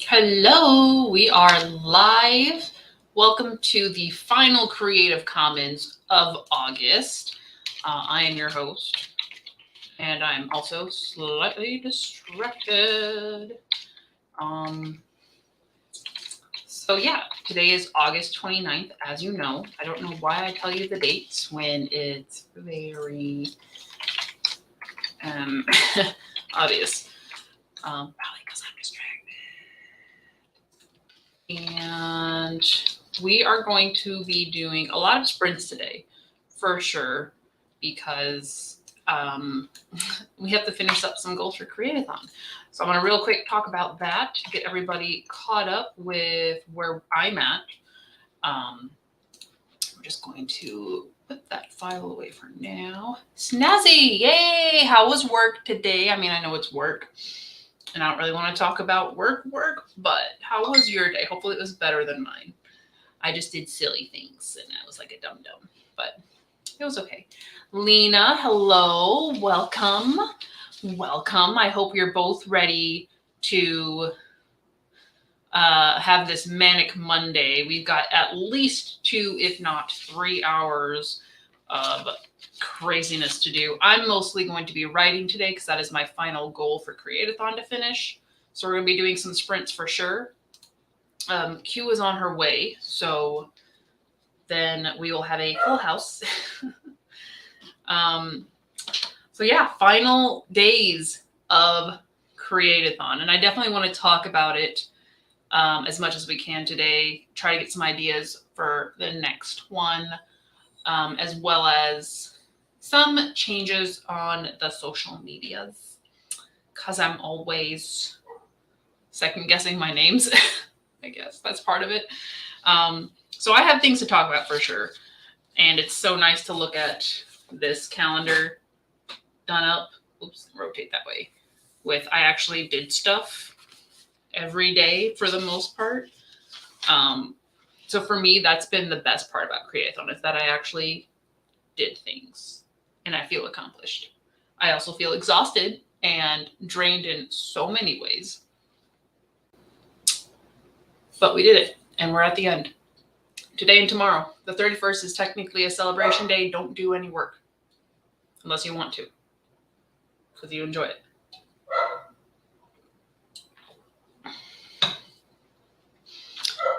Hello, we are live. Welcome to the final Creative Commons of August. I am your host, and I'm also slightly distracted. Um, Today is August 29th, as you know. I don't know why I tell you the dates when it's very obvious. Probably because I'm distracted. And we are going to be doing a lot of sprints today, for sure, because we have to finish up some goals for CREATATHON. So I'm going to real quick talk about that to get everybody caught up with where I'm at. I'm just going to put that file away for now. Snazzy, yay! How was work today? I mean, I know it's work, and I don't really want to talk about work, but how was your day? Hopefully it was better than mine. I just did silly things, and I was like a dum-dum, but it was okay. Lena, hello, welcome. I hope you're both ready to have this Manic Monday. We've got at least 2, if not 3 hours of craziness to do. I'm mostly going to be writing today because that is my final goal for CreateAthon to finish. So we're going to be doing some sprints for sure. Q is on her way, so then we will have a full house. Final days of CreateAthon, and I definitely want to talk about it as much as we can today. Try to get some ideas for the next one, as well as some changes on the social medias, because I'm always second guessing my names. I guess that's part of it. So I have things to talk about for sure. And it's so nice to look at this calendar done up. Oops, rotate that way. I actually did stuff every day for the most part. So for me, that's been the best part about CreateAthon, is that I actually did things and I feel accomplished. I also feel exhausted and drained in so many ways. But we did it, and we're at the end. Today and tomorrow. The 31st is technically a celebration day. Don't do any work unless you want to, because you enjoy it.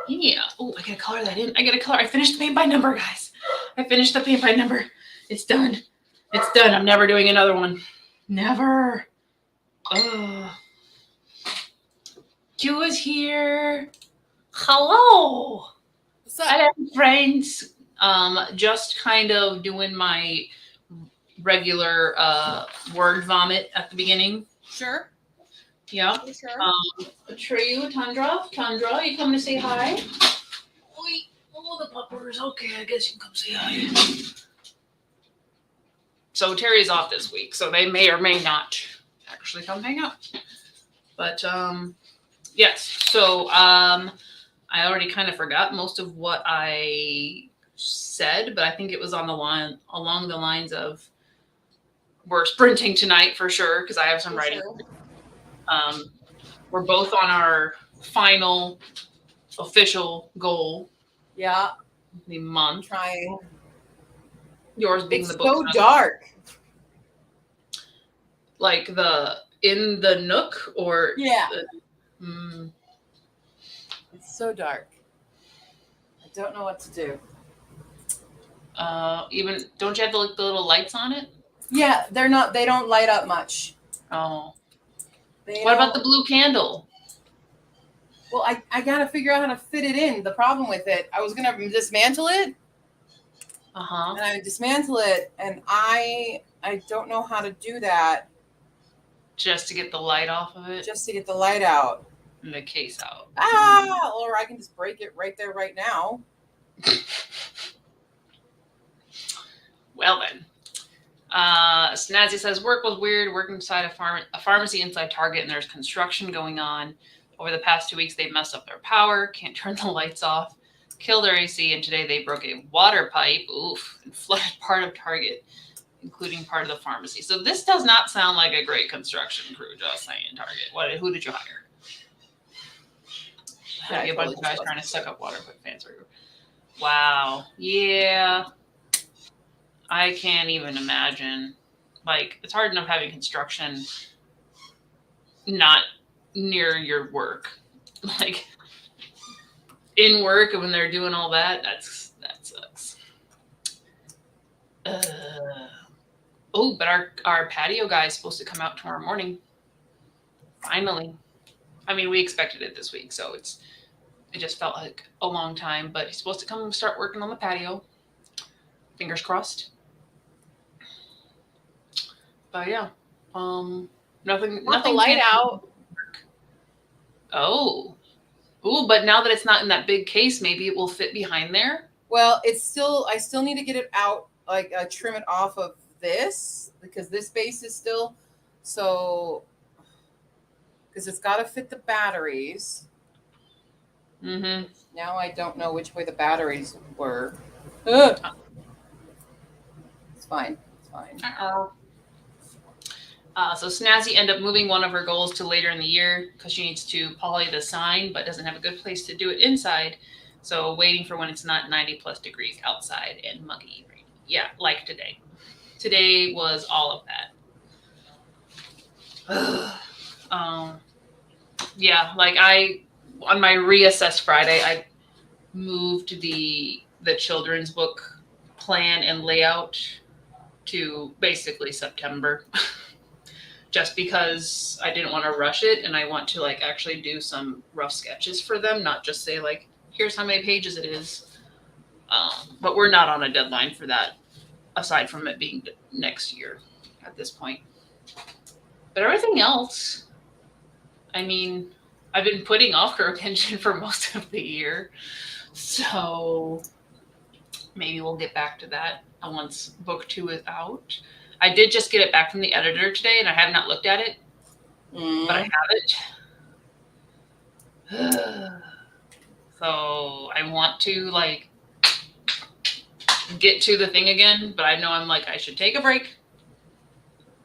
Yeah. Oh, I gotta color that in. I finished the paint by number, guys. It's done. I'm never doing another one. Never. Q is here. Hello. What's up? Hello, friends. Just kind of doing my regular word vomit at the beginning. Sure. Yeah. Sure. Treyu, Tundra, you coming to say hi? Oi, oh, the puppers. Okay, I guess you can come say hi. So Terry's off this week, so they may or may not actually come hang out. But yes. So I already kind of forgot most of what I said, but I think it was along the lines of we're sprinting tonight for sure because I have some writing. Sure. We're both on our final official goal. Yeah. The month. Trying. Yours being it's the book. So dark. Like in the nook or yeah. It's so dark. I don't know what to do. Even don't you have the little lights on it? Yeah, they're not. They don't light up much. Oh. What about the blue candle? Well, I gotta figure out how to fit it in. The problem with it, I was gonna dismantle it. And I dismantle it, and I don't know how to do that. Just to get the light off of it? Just to get the light out. And the case out. Or I can just break it right there, right now. Well then. Snazzy says, work was weird, working inside a pharmacy inside Target, and there's construction going on. Over the past 2 weeks, they've messed up their power, can't turn the lights off, killed their AC, and today they broke a water pipe, and flooded part of Target, including part of the pharmacy. So this does not sound like a great construction crew, just saying, Target. Who did you hire? There'd be a bunch of guys trying to suck up water, put fans everywhere. Wow. Yeah. I can't even imagine. Like, it's hard enough having construction not near your work. Like, in work, and when they're doing all that, that sucks. Oh, but our patio guy is supposed to come out tomorrow morning. Finally. I mean, we expected it this week, so it just felt like a long time, but he's supposed to come and start working on the patio. Fingers crossed. But yeah, nothing. The light out. Oh, ooh! But now that it's not in that big case, maybe it will fit behind there. Well, I still need to get it out, like trim it off of this because this base is still so. Because it's got to fit the batteries. Mm-hmm. Now I don't know which way the batteries were. Ugh. It's fine. It's fine. So Snazzy ended up moving one of her goals to later in the year because she needs to poly the sign, but doesn't have a good place to do it inside. So waiting for when it's not 90 plus degrees outside and muggy. Yeah, like today. Today was all of that. Yeah, like on my reassess Friday, I moved the children's book plan and layout to basically September. Just because I didn't want to rush it and I want to like actually do some rough sketches for them, not just say like, here's how many pages it is. But we're not on a deadline for that, aside from it being next year at this point. But everything else, I mean, I've been putting off Croak Engine for most of the year. So maybe we'll get back to that once book 2 is out. I did just get it back from the editor today, and I have not looked at it, but I have it. So I want to like get to the thing again, but I know I'm like, I should take a break,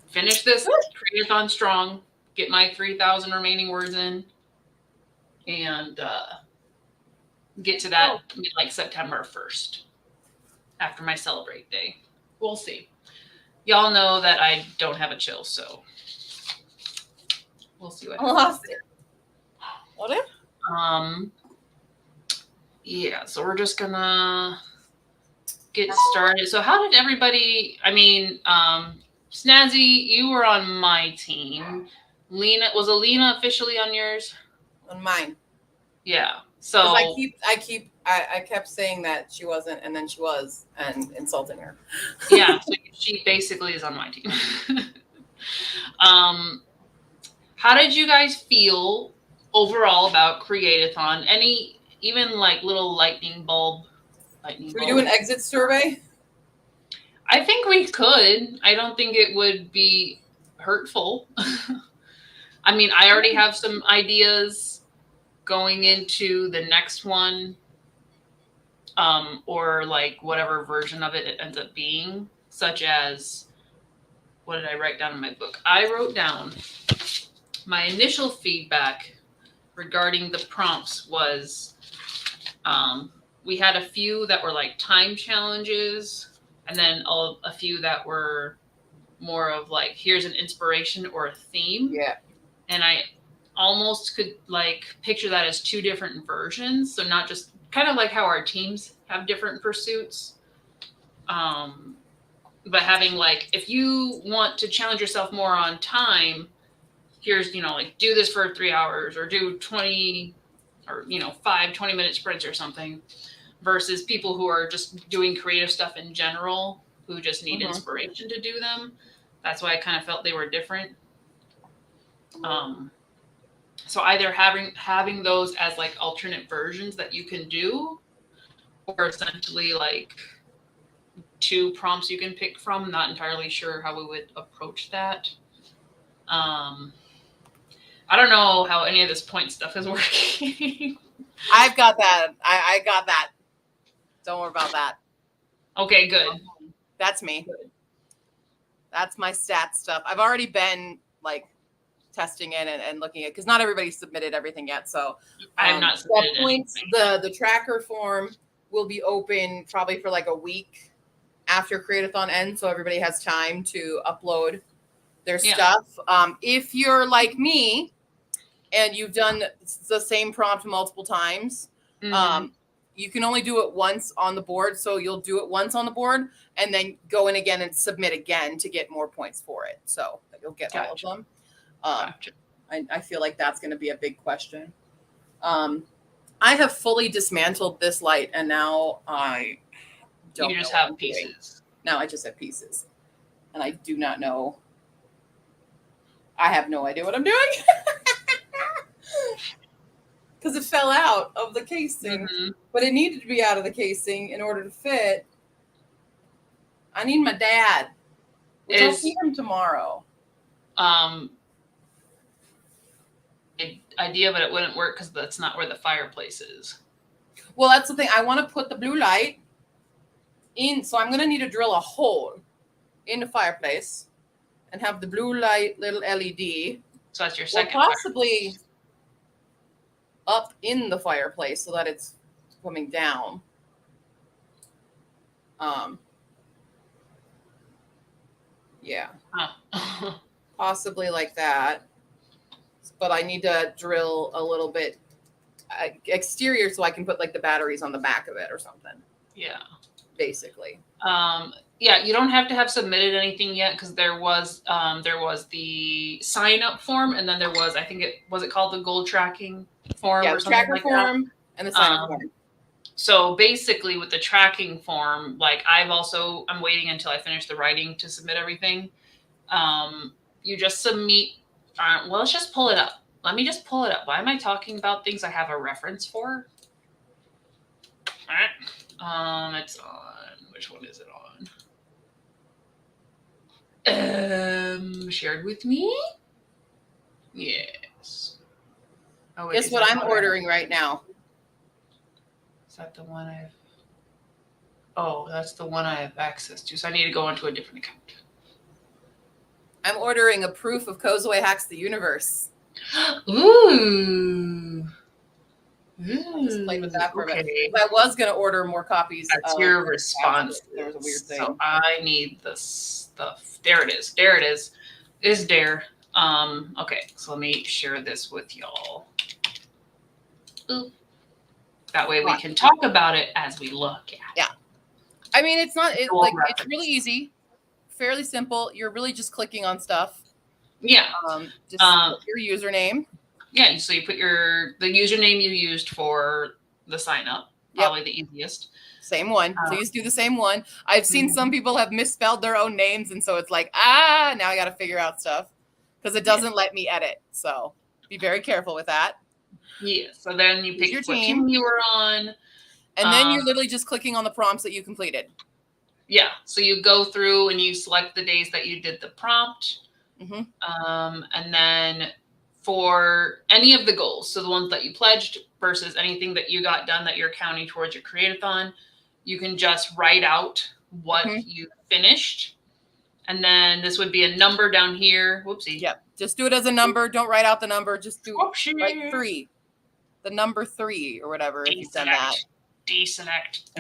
finish this CREATATHON strong, get my 3,000 remaining words in, and get to that like September 1st after my celebrate day. We'll see. Y'all know that I don't have a chill, so we'll see what happens. What? Yeah, so we're just gonna get started. So how did everybody, I mean, Snazzy, you were on my team. Was Alina officially on yours? On mine. Yeah. So I kept saying that she wasn't, and then she was, and insulting her. Yeah, so she basically is on my team. How did you guys feel overall about CREATATHON? Any even like little lightning bulb? Should we do an exit survey? I think we could. I don't think it would be hurtful. I mean, I already have some ideas going into the next one, or like whatever version of it ends up being, such as, what did I write down in my book? I wrote down my initial feedback regarding the prompts was, we had a few that were like time challenges, and then a few that were more of like, here's an inspiration or a theme. Yeah. And I almost could like picture that as 2 different versions. So not just kind of like how our teams have different pursuits. But having like, if you want to challenge yourself more on time, here's, like do this for 3 hours or do 20 or, 5 20-minute sprints or something, versus people who are just doing creative stuff in general, who just need inspiration to do them. That's why I kind of felt they were different. So either having those as like alternate versions that you can do, or essentially like 2 prompts you can pick from. Not entirely sure how we would approach that. I don't know how any of this point stuff is working. I've got that. I got that. Don't worry about that. Okay, good. That's me. Good. That's my stats stuff. I've already been like testing it and looking at, because not everybody submitted everything yet. So I have not submitted points. anything. The tracker form will be open probably for like a week after CREATATHON ends, so everybody has time to upload their stuff. If you're like me and you've done the same prompt multiple times, you can only do it once on the board. So you'll do it once on the board and then go in again and submit again to get more points for it. So you'll get all of them. I feel like that's going to be a big question. I have fully dismantled this light, and now I don't. You just have pieces. Now I just have pieces, and I do not know. I have no idea what I'm doing because it fell out of the casing, but it needed to be out of the casing in order to fit. I need my dad. I'll see him tomorrow. Idea, but it wouldn't work because that's not where the fireplace is. Well, that's the thing. I want to put the blue light in, so I'm going to need to drill a hole in the fireplace and have the blue light little LED. So that's your second. Or possibly up in the fireplace so that it's coming down. Yeah. Possibly like that. But I need to drill a little bit exterior so I can put like the batteries on the back of it or something. Yeah. Basically. Yeah, you don't have to have submitted anything yet because there was the sign up form, and then there was, I think was it called the goal tracking form? Yeah, or something tracker like form that? And the sign up form. So basically with the tracking form, like I'm waiting until I finish the writing to submit everything. You just submit. Well, let's just pull it up. Let me just pull it up. Why am I talking about things I have a reference for? All right. It's on. Which one is it on? Shared with me? Yes. Oh, wait, guess what I'm ordering right now? Is that the one I've... Oh, that's the one I have access to. So I need to go into a different account. I'm ordering a proof of Kozue Hacks the Universe. Ooh. I just played with that for a bit. I was going to order more copies. That's your response. There was a weird thing. So I need the stuff. There it is. There it is. Is there. Okay, so let me share this with y'all. Ooh. That way we can talk about it as we look at it. Yeah. I mean, it's really easy. Fairly simple. You're really just clicking on stuff. Yeah. Just put your username. Yeah. So you put the username you used for the sign up. Probably the easiest. Same one. Please do the same one. I've seen some people have misspelled their own names, and so it's like, now I got to figure out stuff because it doesn't let me edit. So be very careful with that. Yeah. So then you pick your team you were on. And then you're literally just clicking on the prompts that you completed. Yeah. So you go through and you select the days that you did the prompt. And then for any of the goals, so the ones that you pledged versus anything that you got done that you're counting towards your CREATATHON, you can just write out what you finished. And then this would be a number down here. Whoopsie. Yep. Just do it as a number. Don't write out the number. Just do like 3. The number 3 or whatever if you've done that. Deselect.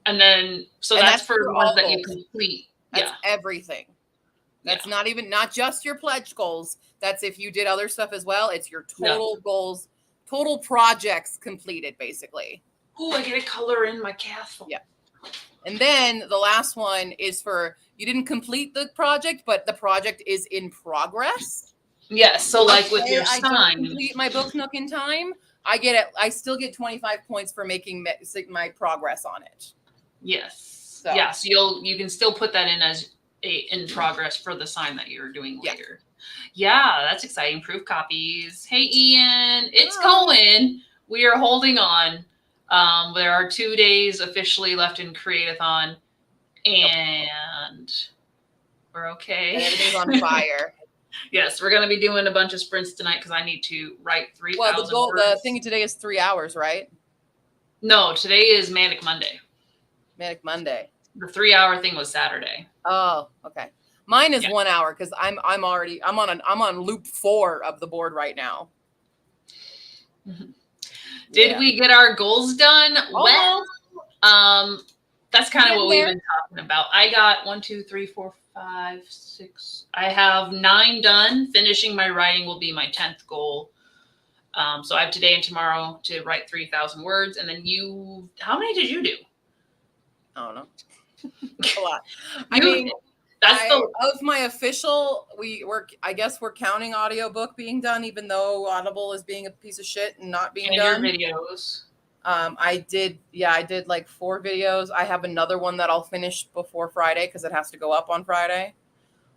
And then, so that's for the ones that you complete. That's everything. That's not just your pledge goals. That's if you did other stuff as well. It's your total goals, total projects completed, basically. Oh, I get to color in my castle. Yeah. And then the last one is for, you didn't complete the project, but the project is in progress. Yes. So like with your sign. I don't complete my book nook in time. I still get 25 points for making my progress on it. Yes. So. Yeah. So you can still put that in as in progress for the sign that you're doing later. Yeah, that's exciting. Proof copies. Hey, Ian, it's going. We are holding on. There are 2 days officially left in CREATATHON, and we're okay. And everything's on fire. Yes, we're going to be doing a bunch of sprints tonight because I need to write 3,000 words. The thing today is 3 hours, right? No, today is Manic Monday. Manic Monday. The 3 hour thing was Saturday. Oh, okay. Mine is 1 hour because I'm on loop 4 of the board right now. Did we get our goals done? Almost. Well, that's kind of what we've been talking about. I got 1, 2, 3, 4, 5, 6. I have 9 done. Finishing my writing will be my 10th goal. So I have today and tomorrow to write 3,000 words. And then how many did you do? I don't know. A lot. I mean, of my official, I guess we're counting audiobook being done, even though Audible is being a piece of shit and not being done. Your videos. I did like 4 videos. I have another one that I'll finish before Friday because it has to go up on Friday.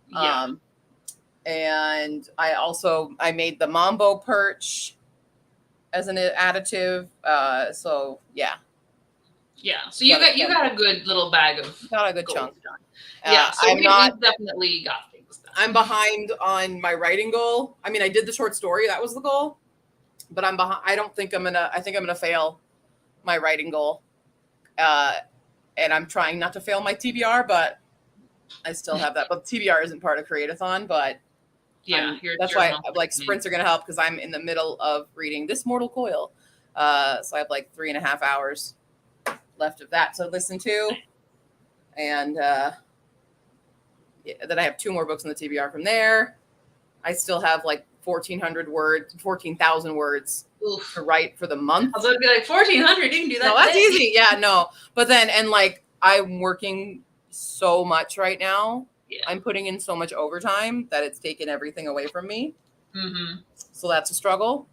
Yeah. And I made the Mambo perch as an additive. So yeah. Yeah. So you got a good little bag of chunk. Yeah. So we've definitely got things done. I'm behind on my writing goal. I mean, I did the short story. That was the goal. But I'm behind. I think I'm gonna fail my writing goal. And I'm trying not to fail my TBR, but I still have that. But TBR isn't part of CREATATHON, but that's why sprints are going to help because I'm in the middle of reading This Mortal Coil. So I have like 3.5 hours left of that to listen to. And then I have 2 more books in the TBR from there. I still have like 14,000 words to write for the month. I was going to be like 1,400. You can do that. No, that's easy. Yeah, no. But then, I'm working so much right now. Yeah. I'm putting in so much overtime that it's taken everything away from me. Mm-hmm. So that's a struggle.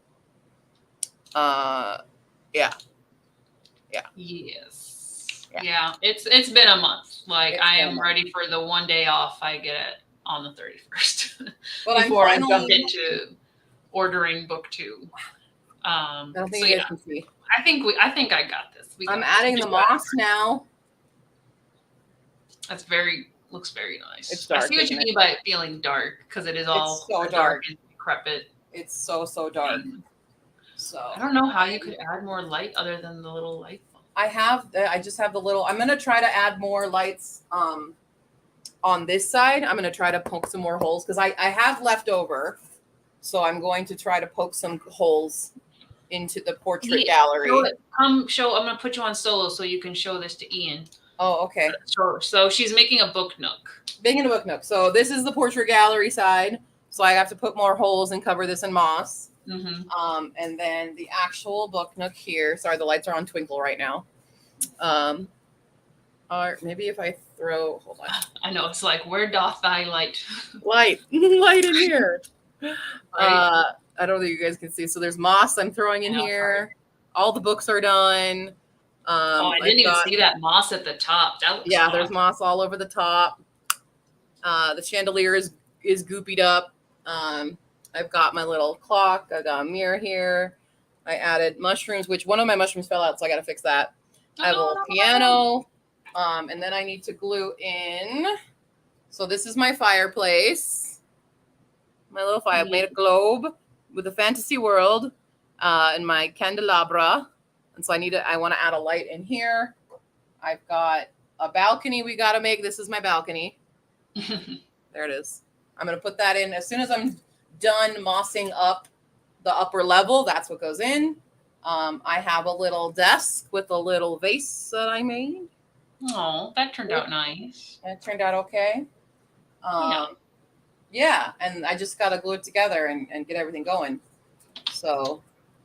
Yeah. Yes. Yeah. It's been a month. I am ready for the 1 day off I get it on the 31st. Before I jump into ordering book 2. I don't think you guys can see. I think I got this. I'm adding the moss now. That's looks very nice. It's dark. I see what you mean by it feeling dark because it is all so dark and decrepit. It's so dark. So I don't know how you could add more light other than the little light bulb. I just have the little. I'm gonna try to add more lights on this side. I'm gonna try to poke some more holes because I have leftover. So I'm going to try to poke some holes into the portrait gallery. I'm gonna put you on solo so you can show this to Ian. Oh, okay. So she's making a book nook. So this is the portrait gallery side. So I have to put more holes and cover this in moss. Mm-hmm. And then the actual book nook here. Sorry, the lights are on twinkle right now. Or maybe if I hold on. I know it's like, where doth thy light? Light in here. I don't think you guys can see. So there's moss I'm throwing in here. All the books are done. I didn't even see that moss at the top. That looks awesome. There's moss all over the top. The chandelier is goopied up. I've got my little clock. I got a mirror here. I added mushrooms, which one of my mushrooms fell out, so I got to fix that. I have a little piano. And then I need to glue in. So this is my fireplace. My little fire. I made a globe with a fantasy world and my candelabra. And so I want to add a light in here. I've got a balcony we got to make. This is my balcony. There it is. I'm going to put that in as soon as I'm done mossing up the upper level. That's what goes in. I have a little desk with a little vase that I made. Oh, that turned out nice. It turned out okay. Yeah, and I just got to glue it together and get everything going. So.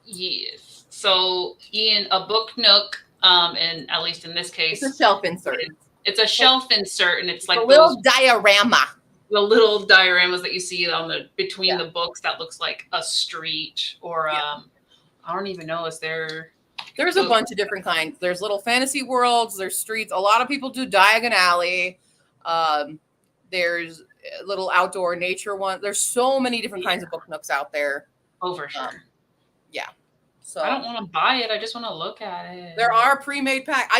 Yes. So, Ian, a book nook, and at least in this case, it's a shelf insert. It's a shelf insert, and it's like a little diorama. The little dioramas that you see between the books that looks like a street or I don't even know. There's a bunch of different kinds. There's little fantasy worlds. There's streets. A lot of people do Diagon Alley. There's little outdoor nature ones. There's so many different kinds of book nooks out there. Oh, for sure. Yeah. So I don't want to buy it. I just want to look at it. There are pre-made packs.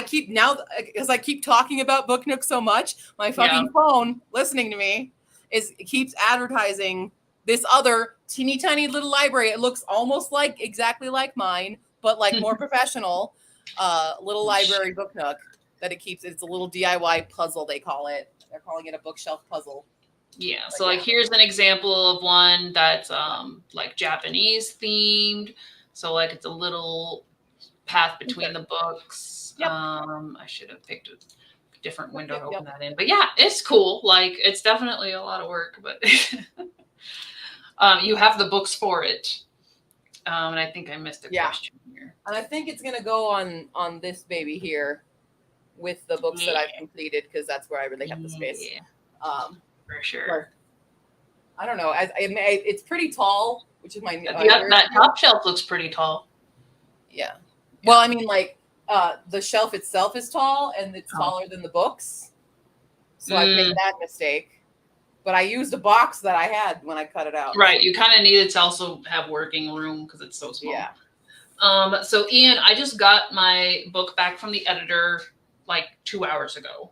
As I keep talking about book nooks so much, my fucking phone listening to me keeps advertising this other teeny tiny little library. It looks almost exactly like mine, but more professional little library book nook that it keeps. It's a little DIY puzzle, they call it. They're calling it a bookshelf puzzle. Yeah. But So like yeah. here's an example of one that's like Japanese themed. So like it's a little path between the books. Yep. I should have picked a different window to open Yep. that in. But yeah, it's cool. Like it's definitely a lot of work, but you have the books for it. And I think I missed a question here. And I think it's gonna go on this baby here with the books that I've completed, because that's where I really have the space. Yeah, Um, for sure. or, I don't know. It's pretty tall, which is my that top shelf looks pretty tall. Yeah. Well, I mean, like the shelf itself is tall, and it's taller than the books. So I've made that mistake. But I used a box that I had when I cut it out. Right. You kind of needed to also have working room because it's so small. Yeah. So Ian, I just got my book back from the editor like 2 hours ago.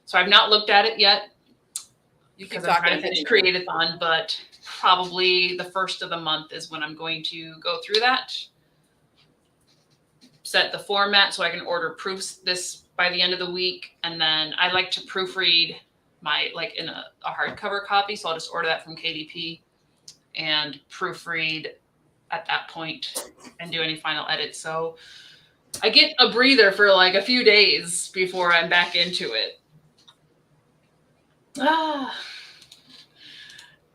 So I've not looked at it yet because I'm trying to finish CREATATHON, but probably the first of the month is when I'm going to go through that, set the format so I can order proofs this by the end of the week. And then I like to proofread my, like in a hardcover copy. So I'll just order that from KDP and proofread at that point and do any final edits. So I get a breather for like a few days before I'm back into it.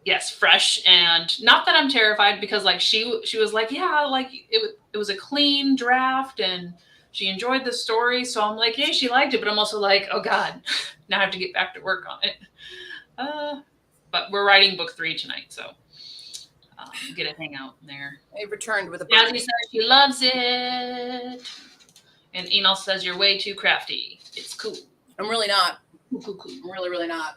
Yes, fresh. And not that I'm terrified, because like she was like, yeah, like it was a clean draft and she enjoyed the story. So I'm like, yeah, she liked it. But I'm also like, oh God, now I have to get back to work on it. But we're writing book 3 tonight. So get a hangout in there. I returned with a bird. Jazzy says she loves it. And Enel says you're way too crafty. It's cool. I'm really not. Cool. I'm really, really not.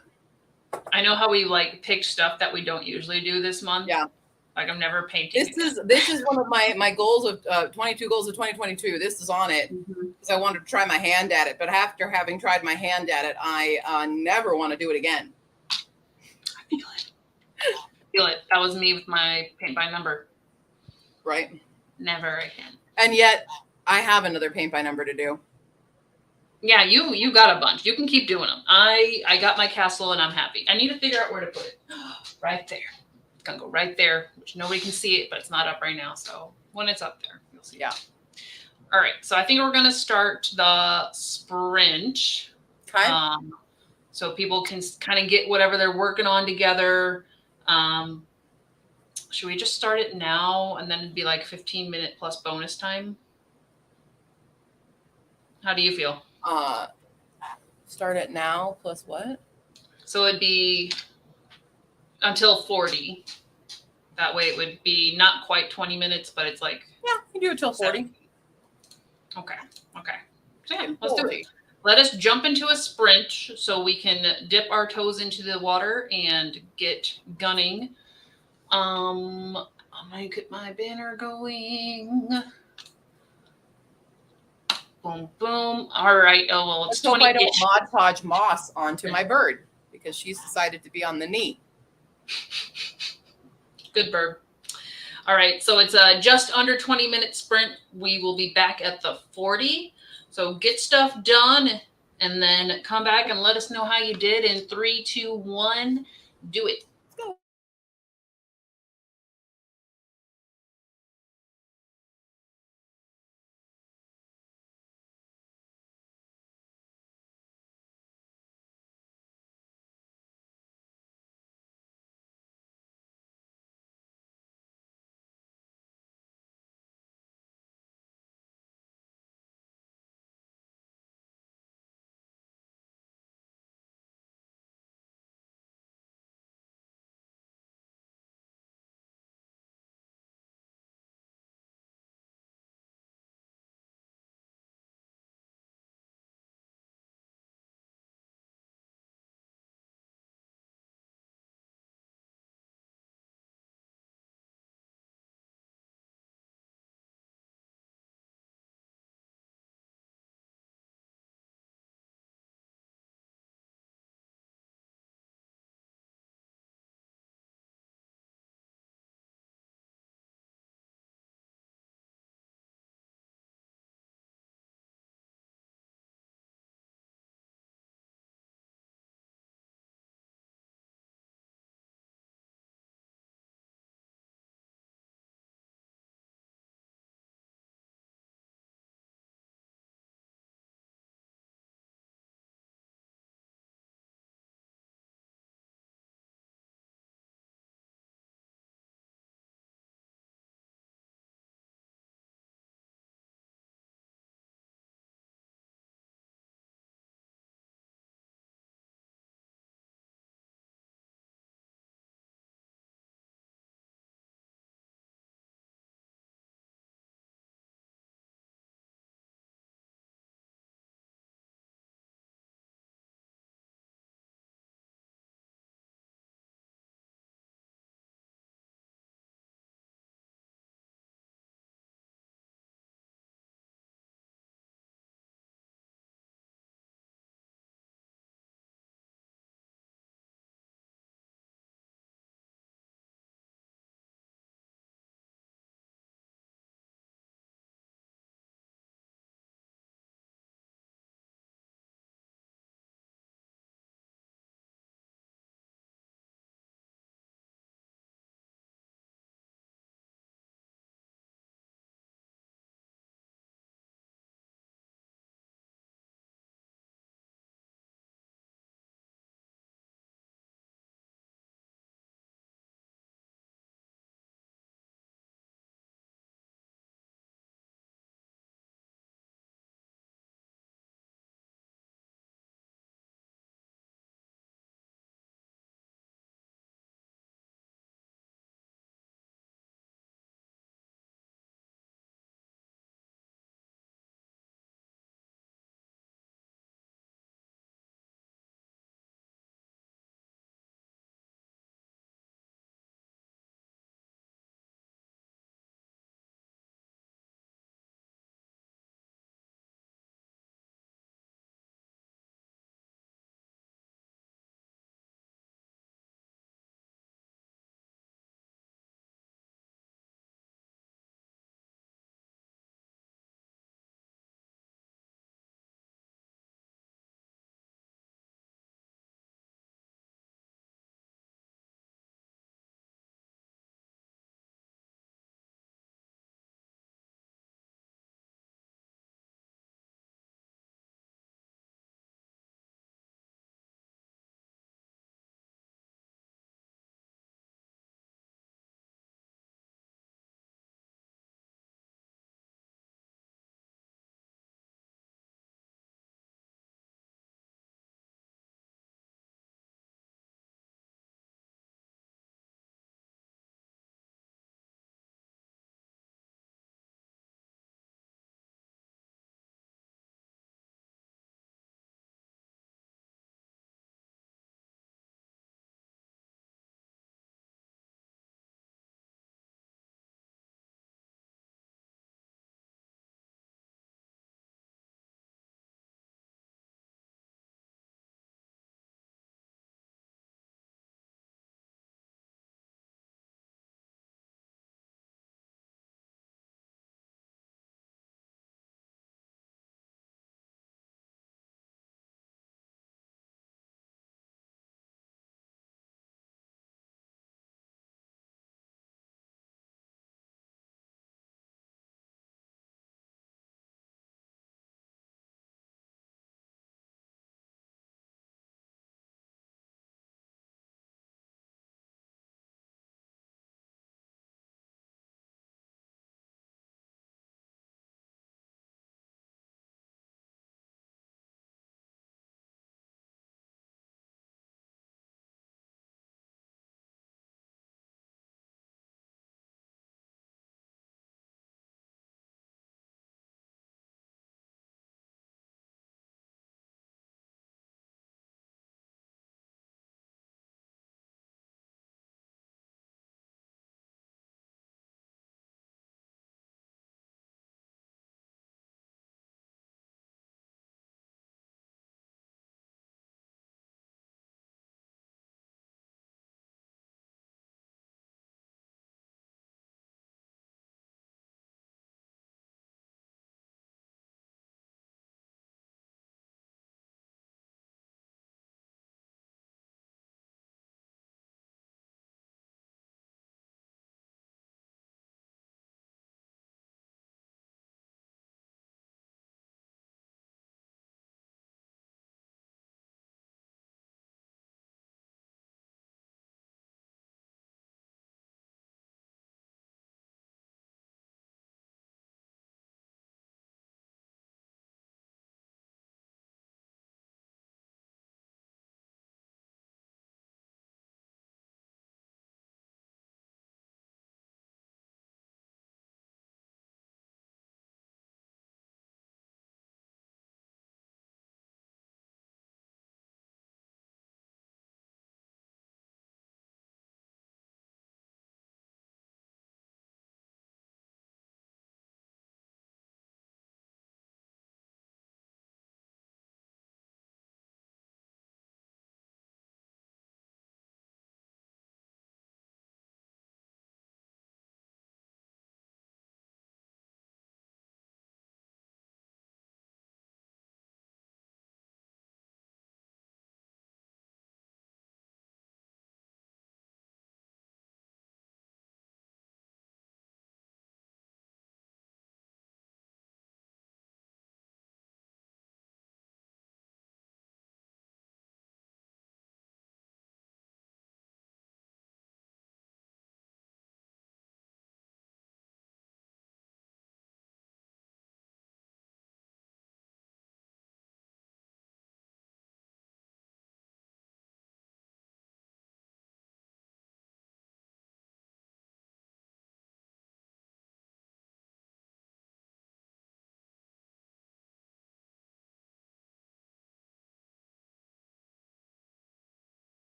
I know how we like pick stuff that we don't usually do this month. Yeah. Like I'm never painting. This is one of my goals of 22 goals of 2022. This is on it because I wanted to try my hand at it. But after having tried my hand at it, I never want to do it again. I feel it. That was me with my paint by number. Right. Never again. And yet I have another paint by number to do. Yeah, you got a bunch. You can keep doing them. I got my castle and I'm happy. I need to figure out where to put it. Right there. It's gonna go right there, which nobody can see it, but it's not up right now. So when it's up there, you'll see. Yeah. All right. So I think we're gonna start the sprint. Okay. So people can kind of get whatever they're working on together. Should we just start it now and then it'd be like 15-minute plus bonus time? How do you feel? Start it now plus what? So it'd be until 40. That way it would be not quite 20 minutes, but it's like, yeah, you do it till 40. Okay. So yeah, let's do it. Let us jump into a sprint so we can dip our toes into the water and get gunning. I'm gonna get my banner going. Boom, boom. All right. Oh, well, it's 20. I don't Mod Podge moss onto my bird because she's decided to be on the knee. Good bird. All right. So it's a just under 20-minute sprint. We will be back at the 40. So get stuff done and then come back and let us know how you did in 3, 2, 1. Do it.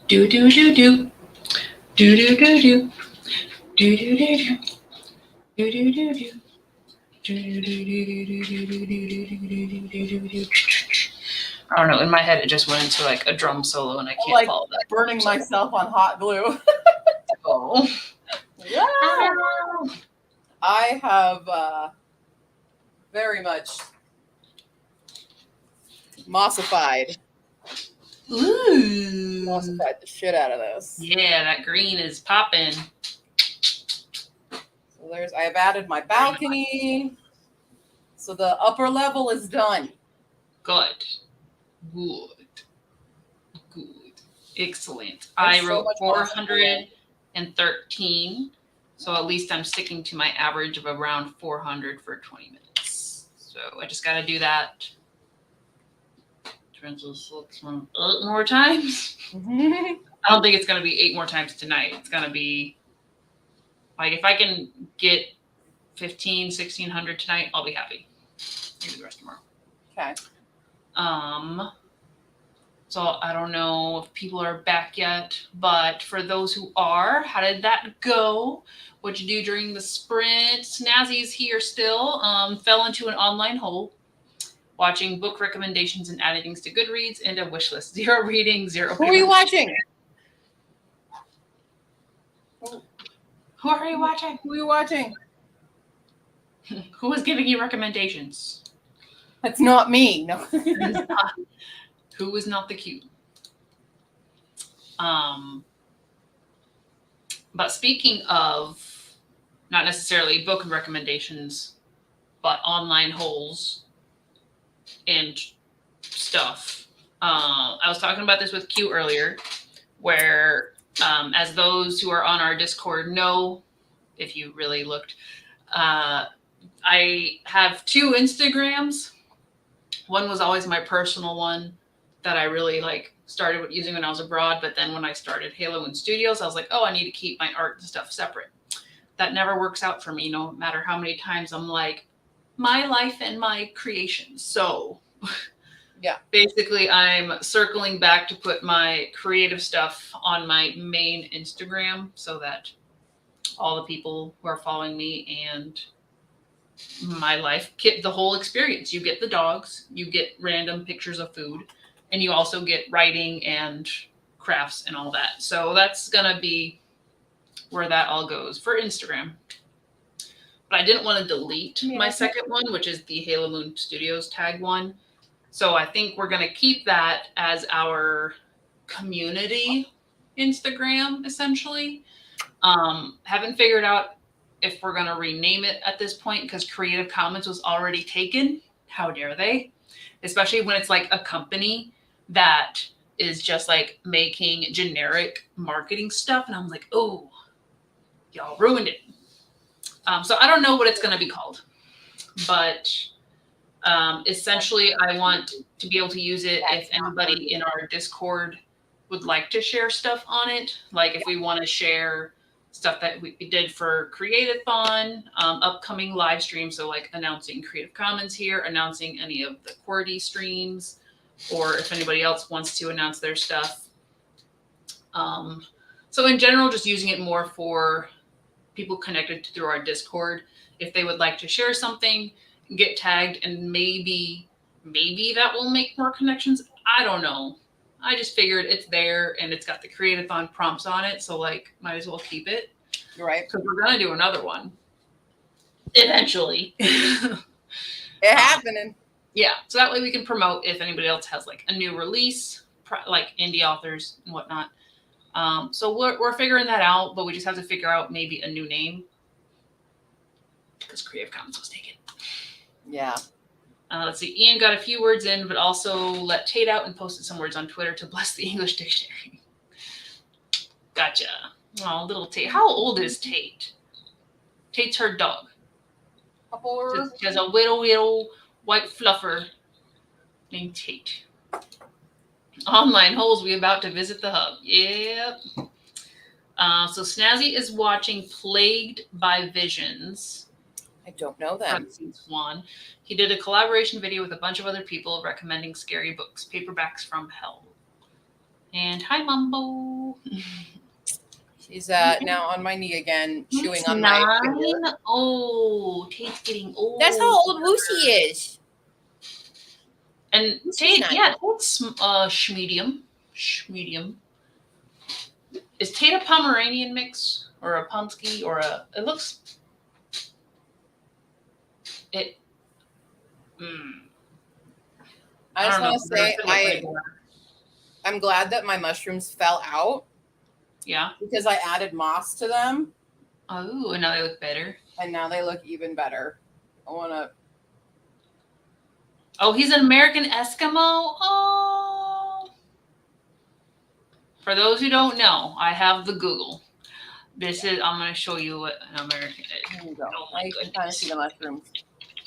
Do do do do. Do do do do. Do do do do. Do do do do. I don't know. In my head, it just went into like a drum solo, and I can't like follow that. burning myself on hot glue. Oh. Yeah. I have very much mossified. Ooh. Mossified the shit out of this. Yeah, that green is popping. So I have added my balcony. So the upper level is done. Good. Good. Excellent. There's I so wrote much moss 413. So at least I'm sticking to my average of around 400 for 20 minutes. So I just got to do that. Eight more times. I don't think it's going to be 8 more times tonight. It's going to be like if I can get 1,600 tonight, I'll be happy. Maybe the rest tomorrow. Okay. So I don't know if people are back yet, but for those who are, how did that go? What'd you do during the sprint? Snazzy's here still. Fell into an online hole, watching book recommendations and adding things to Goodreads and a wish list. 0 reading, 0. Who are you watching? Who are you watching? Who are you watching? Who is giving you recommendations? That's not me. No. Who is not the cute? But speaking of not necessarily book recommendations, but online holes and stuff. I was talking about this with Q earlier, where as those who are on our Discord know, if you really looked, I have 2 Instagrams. One was always my personal one that I really started using when I was abroad. But then when I started Halo Moon Studios, I was like, oh, I need to keep my art and stuff separate. That never works out for me, no matter how many times I'm like, my life and my creations. So yeah, basically I'm circling back to put my creative stuff on my main Instagram so that all the people who are following me and my life get the whole experience. You get the dogs, you get random pictures of food, and you also get writing and crafts and all that. So that's gonna be where that all goes for Instagram. But I didn't want to delete my second one, which is the Halo Moon Studios tag one. So I think we're gonna keep that as our community Instagram, essentially. Haven't figured out if we're going to rename it at this point because Creative Commons was already taken. How dare they? Especially when it's like a company that is just like making generic marketing stuff. And I'm like, oh, y'all ruined it. So I don't know what it's going to be called. But essentially, I want to be able to use it if anybody in our Discord would like to share stuff on it. Like if we want to share stuff that we did for CREATATHON, upcoming live streams. So like announcing Creative Commons here, announcing any of the QWERTY streams, or if anybody else wants to announce their stuff. So in general, just using it more for people connected through our Discord. If they would like to share something, get tagged, and maybe that will make more connections. I don't know. I just figured it's there and it's got the Creatathon prompts on it. So like, might as well keep it. Right. Because we're going to do another one. Eventually. It happening. Yeah. So that way we can promote if anybody else has like a new release, like indie authors and whatnot. So we're figuring that out, but we just have to figure out maybe a new name. Because Creative Commons was taken. Yeah. Let's see. Ian got a few words in, but also let Tate out and posted some words on Twitter to bless the English dictionary. Gotcha. Oh, little Tate. How old is Tate? Tate's her dog. She has a little white fluffer named Tate. Online holes. We about to visit the hub. Yep. So Snazzy is watching Plagued by Visions. I don't know that. One. He did a collaboration video with a bunch of other people recommending scary books, paperbacks from hell. And hi, Mumbo. She's now on my knee again, chewing on my finger. Oh, Tate's getting old. That's how old Lucy is. And Tate, Tate's medium. Medium. Is Tate a Pomeranian mix or a Pomsky or a? It looks. It. I just want to say I'm glad that my mushrooms fell out. Yeah. Because I added moss to them. Oh, and now they look better. And now they look even better. I want to. Oh, he's an American Eskimo. Oh. For those who don't know, I have the Google. I'm going to show you what an American is. Here you go. Now you can kind of see the mushrooms.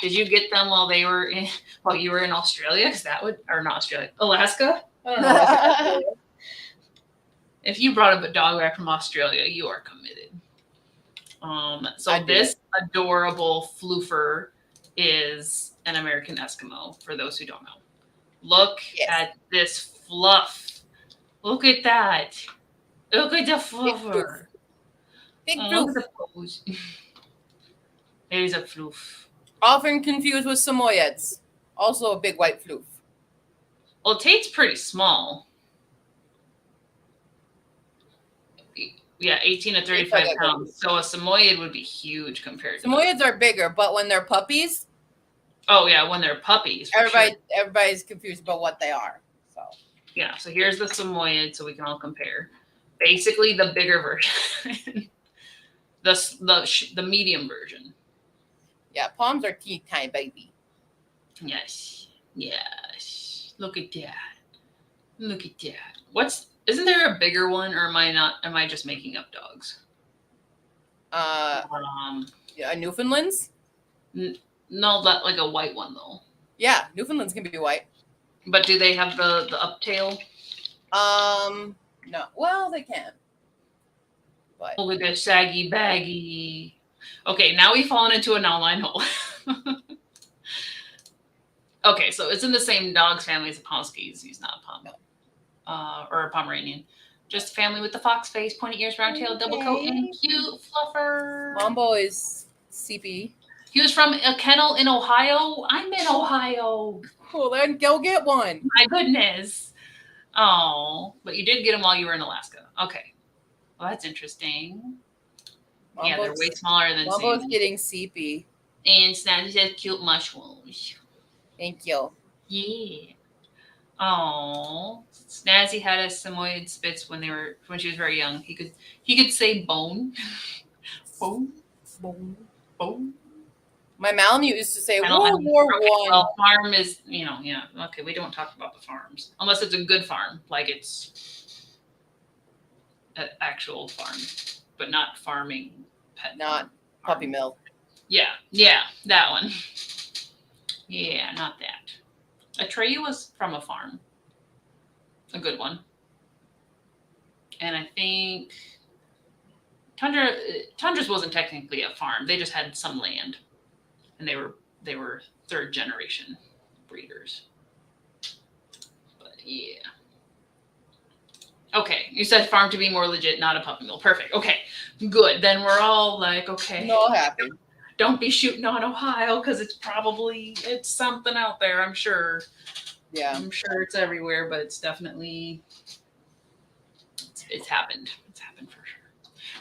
Did you get them while you were in Australia? Because or not Australia, Alaska? I don't know. If you brought a dog back from Australia, you are committed. So this adorable floofer is an American Eskimo, for those who don't know. Look at this fluff. Look at that. Look at the fluffer. Big floof. There's a floof. Often confused with Samoyeds. Also a big white floof. Well, Tate's pretty small. Yeah, 18 to 35 pounds. So a Samoyed would be huge compared to Samoyeds are bigger, but when they're puppies. Oh, yeah, when they're puppies. Everybody's confused about what they are. So yeah, so here's the Samoyed so we can all compare. Basically the bigger version. the medium version. Yeah, palms are teeny baby. Yes. Yes. Look at that. Look at that. Isn't there a bigger one, or am I just making up dogs? Yeah, Newfoundlands? No, that like a white one though. Yeah, Newfoundlands can be white. But do they have the uptail? No. Well, they can. But look at that saggy baggy. Okay, now we've fallen into an online hole. Okay, so it's in the same dogs family as the Pomskys. He's not a Pom. Or a Pomeranian. Just a family with the fox face, pointy ears, round tail, double coat, and cute fluffer. Mambo is CP. He was from a kennel in Ohio. I'm in Ohio. Well, then go get one. My goodness. Oh, but you did get him while you were in Alaska. Okay. Well, that's interesting. Mambo's, they're way smaller than Mambo's getting CP. And Snazzy says cute mushrooms. Thank you. Yeah. Oh, Snazzy had a Samoyed Spitz when she was very young. He could say bone, bone, bone, bone. My Malamute used to say World War I. Well, farm is yeah. Okay, we don't talk about the farms unless it's a good farm, like it's an actual farm, but not farming pet. Not puppy mill. Yeah, that one. Yeah, not that. Atreyu was from a farm. A good one. And I think Tundra's wasn't technically a farm. They just had some land. And they were third generation breeders. But yeah. Okay, you said farm to be more legit, not a puppy mill. Perfect. Okay, good. Then we're all like, okay. We're all happy. Don't be shooting on Ohio because it's something out there, I'm sure. Yeah. I'm sure it's everywhere, but it's definitely, it's happened. It's happened for sure.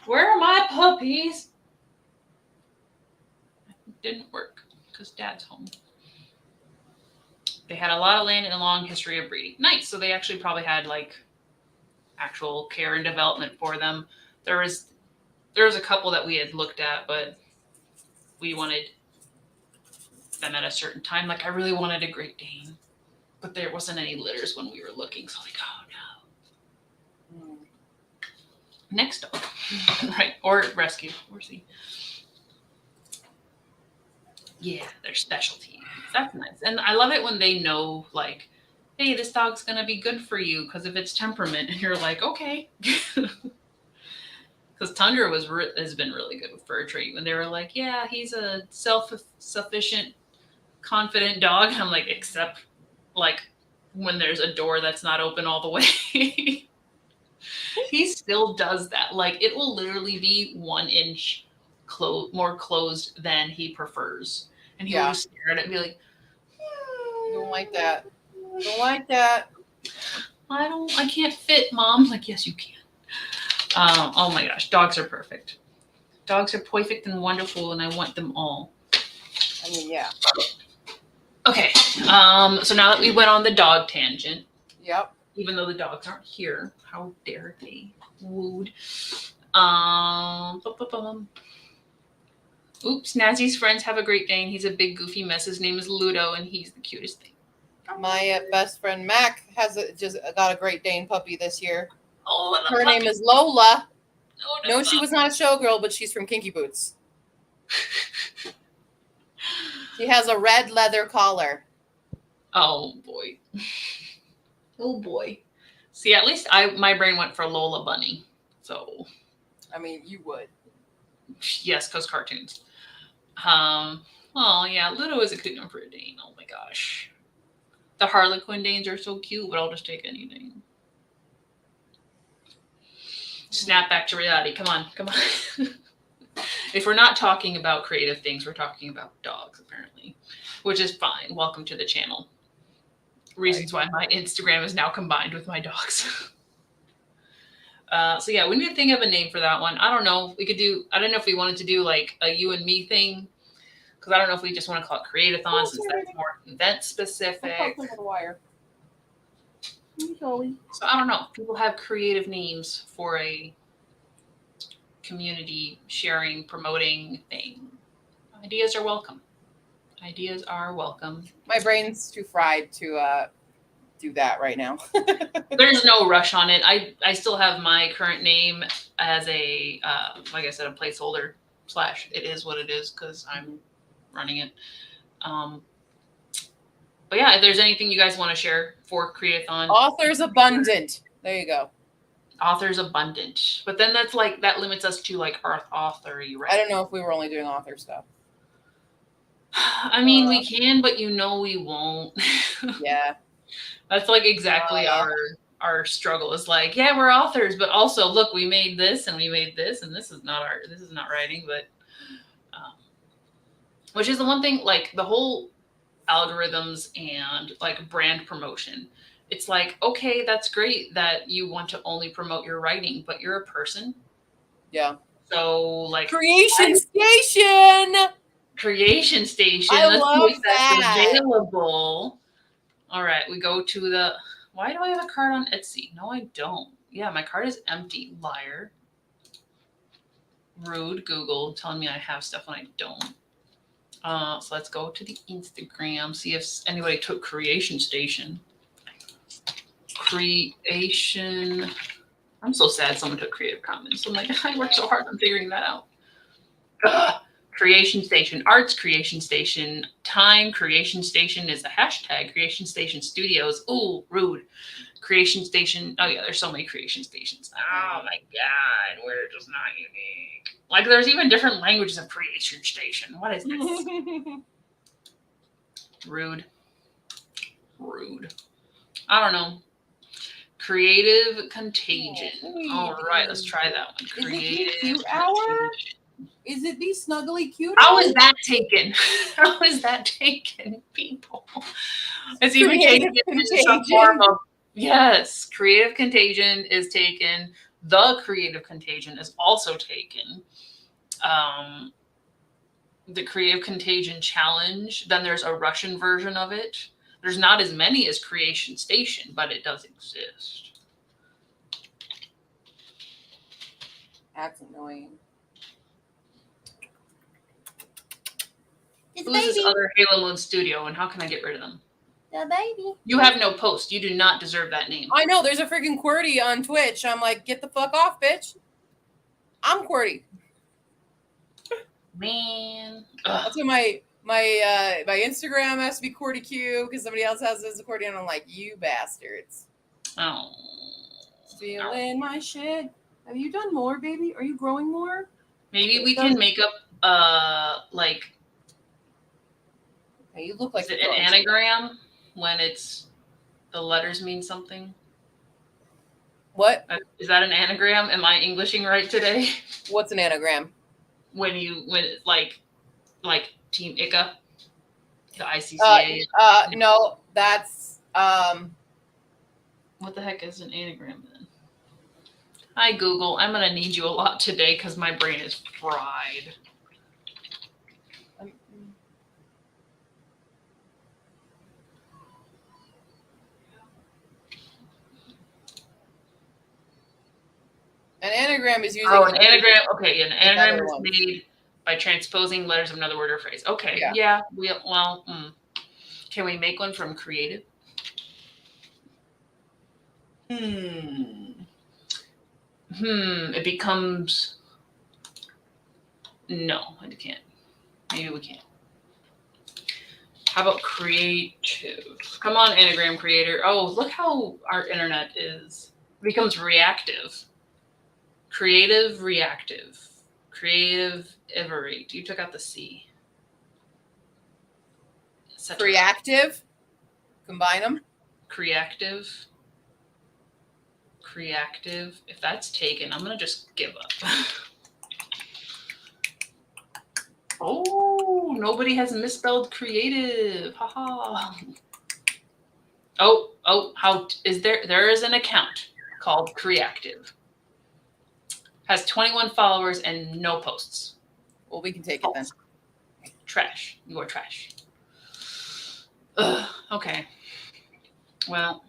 Where are my puppies? It didn't work because Dad's home. They had a lot of land and a long history of breeding. Nice. So they actually probably had like actual care and development for them. There was a couple that we had looked at, but we wanted them at a certain time. Like I really wanted a Great Dane, but there wasn't any litters when we were looking. So like, oh no. Next dog, right? Or rescue. Or see. Yeah, their specialty. That's nice. And I love it when they know, like, hey, this dog's going to be good for you because of its temperament. And you're like, okay. Because Tundra has been really good for a treat. When they were like, yeah, he's a self-sufficient, confident dog. I'm like, except like when there's a door that's not open all the way. He still does that. Like it will literally be 1 inch more closed than he prefers. And he will just stare at it and be like, Don't like that. Don't like that. I can't fit, Mom. Like, yes, you can. Oh my gosh, dogs are perfect. Dogs are perfect and wonderful, and I want them all. I mean, yeah. Okay. So now that we went on the dog tangent, Yep. even though the dogs aren't here, how dare they? Wooed. Oops, Nazzie's friends have a Great Dane. He's a big goofy mess. His name is Ludo, and he's the cutest thing. My best friend Mac just got a Great Dane puppy this year. Oh, her name is Lola. Oh, no, she was not a showgirl, but she's from Kinky Boots. She has a red leather collar. Oh boy. Oh boy. See, at least my brain went for Lola Bunny. So. I mean, you would. Yes, because cartoons. Well, yeah, Ludo is a cute name for a Dane. Oh my gosh. The Harlequin Danes are so cute, but I'll just take any Dane. Snap back to reality. Come on. If we're not talking about creative things, we're talking about dogs, apparently, which is fine. Welcome to the channel. Reasons why my Instagram is now combined with my dogs. So yeah, we need to think of a name for that one. I don't know. I don't know if we wanted to do like a you and me thing, because I don't know if we just want to call it Creatathon since that's more event specific. So I don't know. People have creative names for a community sharing, promoting thing. Ideas are welcome. Ideas are welcome. My brain's too fried to do that right now. There's no rush on it. I still have my current name as a like I said, a placeholder / it is what it is because I'm running it. But yeah, if there's anything you guys want to share for Creatathon, authors abundant. There you go. Authors abundant, but then that limits us to like our authory, right? I don't know if we were only doing author stuff. I mean, we can, but we won't. Yeah. That's like exactly our struggle is like, yeah, we're authors, but also look, we made this and we made this, and this is not writing, but which is the one thing, like the whole algorithms and like brand promotion. It's like, okay, that's great that you want to only promote your writing, but you're a person. Yeah. So like Creation Station. I love that. Available. All right, we go to the. Why do I have a card on Etsy? No, I don't. Yeah, my card is empty. Liar. Rude. Google telling me I have stuff when I don't. So let's go to the Instagram. See if anybody took Creation Station. Creation. I'm so sad someone took Creative Commons. I'm like, I worked so hard on figuring that out. Ugh. Creation Station, Arts Creation Station, Time Creation Station is a hashtag. Creation Station Studios. Ooh, rude. Creation Station. Oh yeah, there's so many Creation Stations. Oh my god, we're just not unique. Like there's even different languages of Creation Station. What is this? Rude. I don't know. Creative Contagion. All right, let's try that one. Creative Contagion. Is it the snuggly cute? How is that taken? How is that taken, people? It's even taken in some form of yes. Creative Contagion is taken. The Creative Contagion is also taken. The Creative Contagion Challenge. Then there's a Russian version of it. There's not as many as Creation Station, but it does exist. That's annoying. Who's this other Halo Moon Studio, and how can I get rid of them? The baby. You have no post. You do not deserve that name. I know. There's a freaking QWERTY on Twitch. I'm like, get the fuck off, bitch. I'm QWERTY. Man. That's what my Instagram has to be QWERTYQ because somebody else has this QWERTY, and I'm like, you bastards. Oh. Stealing my shit. Have you done more, baby? Are you growing more? Maybe we can make up like. You look like is it an anagram when it's the letters mean something? What? Is that an anagram? Am I Englishing right today? What's an anagram? When it's like Team ICA, the ICCA. No, that's What the heck is an anagram then? Hi Google, I'm gonna need you a lot today because my brain is fried. an anagram is using. Oh, an anagram. Okay, an anagram is ones. made by transposing letters of another word or phrase. Okay, yeah. Can we make one from creative? It becomes. No, I can't. Maybe we can't. How about creative? Come on, anagram creator. Oh, look how our internet is. It becomes reactive. Creative, reactive. Creative, everate. You took out the C. Reactive. Combine them. Creative. Creative. If that's taken, I'm going to just give up. Oh, nobody has misspelled creative. Haha. How is there is an account called Creative. Has 21 followers and no posts. Well, we can take it then. Trash. You are trash. Ugh, okay. Well.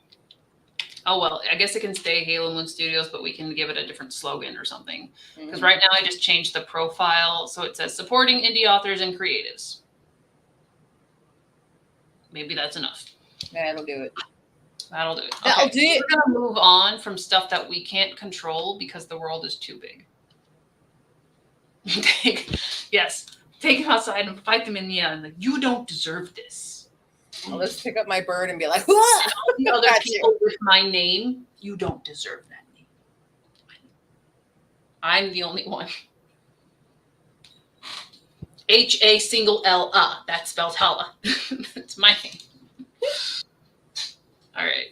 Oh, well, I guess it can stay Halo Moon Studios, but we can give it a different slogan or something. Because right now I just changed the profile. So it says supporting indie authors and creatives. Maybe that's enough. That'll do it. That'll do it. That'll do it. We're going to move on from stuff that we can't control because the world is too big. Yes. Take them outside and fight them in the air. Like, you don't deserve this. I'll just pick up my bird and be like, the other people with my name, you don't deserve that name. I'm the only one. HALLA. That spells holla. That's my name. All right.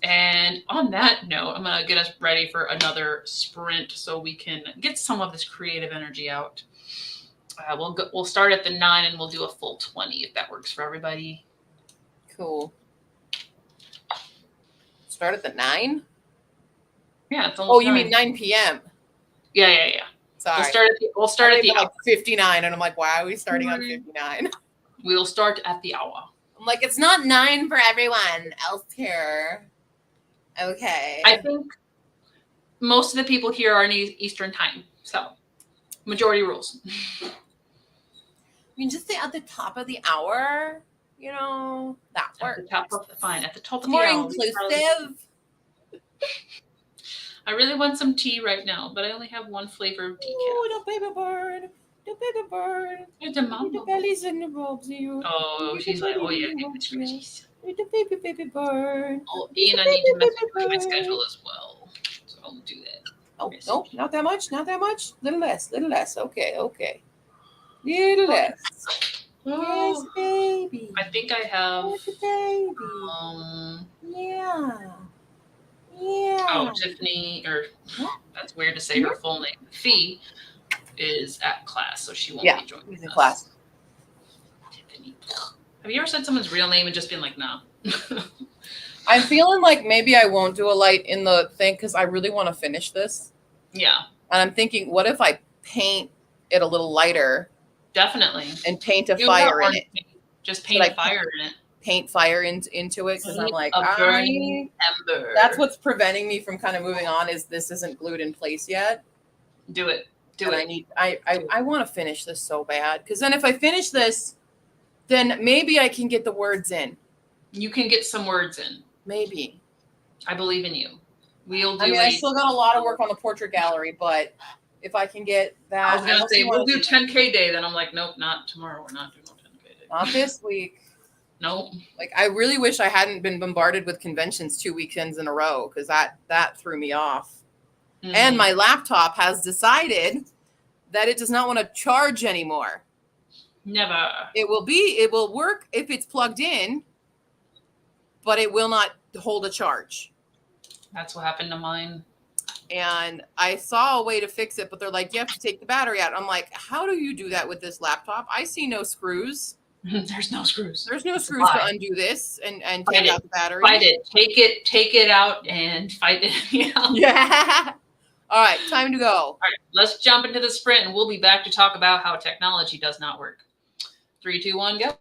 And on that note, I'm going to get us ready for another sprint so we can get some of this creative energy out. We'll start at the 9 and we'll do a full 20 if that works for everybody. Cool. Start at the 9? Yeah, it's almost 9. You mean 9 p.m.? Yeah. Sorry. We'll start at the like 59, and I'm like, why are we starting on 59? We'll start at the hour. I'm like, it's not 9 for everyone else here. Okay. I think most of the people here are in Eastern time, so majority rules. I mean, just say at the top of the hour, that works. At the top of the more hour. Inclusive. I really want some tea right now, but I only have one flavor of decaf. Oh, the baby bird. The baby bird. It's a mama. The belly's in the robes. Oh, she's like, oh yeah, goodness. The baby bird. Oh, and I need to mess with my schedule as well, so I'll do that. Oh, no, not that much. Little less. Okay. Little less. Yes, baby. I think I have. Baby. Yeah. Oh, Tiffany, that's weird to say her full name. Fee is at class, so she won't be joining us. In class. Tiffany. Have you ever said someone's real name and just been like, nah? I'm feeling like maybe I won't do a light in the thing because I really want to finish this. Yeah. And I'm thinking, what if I paint it a little lighter? Definitely. And paint a fire in it. Just paint a fire in it. Paint fire into it because I'm like, burning ember. That's what's preventing me from kind of moving on. Is this isn't glued in place yet? Do it. I want to finish this so bad because then if I finish this, then maybe I can get the words in. You can get some words in. Maybe. I believe in you. We'll do. I mean, I still got a lot of work on the portrait gallery, but if I can get that, I was gonna say we'll do 10K day. Then I'm like, nope, not tomorrow. We're not doing no 10K day. Not this week. Nope. Like, I really wish I hadn't been bombarded with conventions 2 weekends in a row because that threw me off. Mm-hmm. And my laptop has decided that it does not want to charge anymore. Never. It will work if it's plugged in, but it will not hold a charge. That's what happened to mine. And I saw a way to fix it, but they're like, you have to take the battery out. I'm like, how do you do that with this laptop? I see no screws. There's no screws. There's no It's a screws to lie. undo this and Fight take it. out the battery. Fight it. Take it out and fight it. Yeah. All right, time to go. All right, let's jump into the sprint, and we'll be back to talk about how technology does not work. 3, 2, 1, go.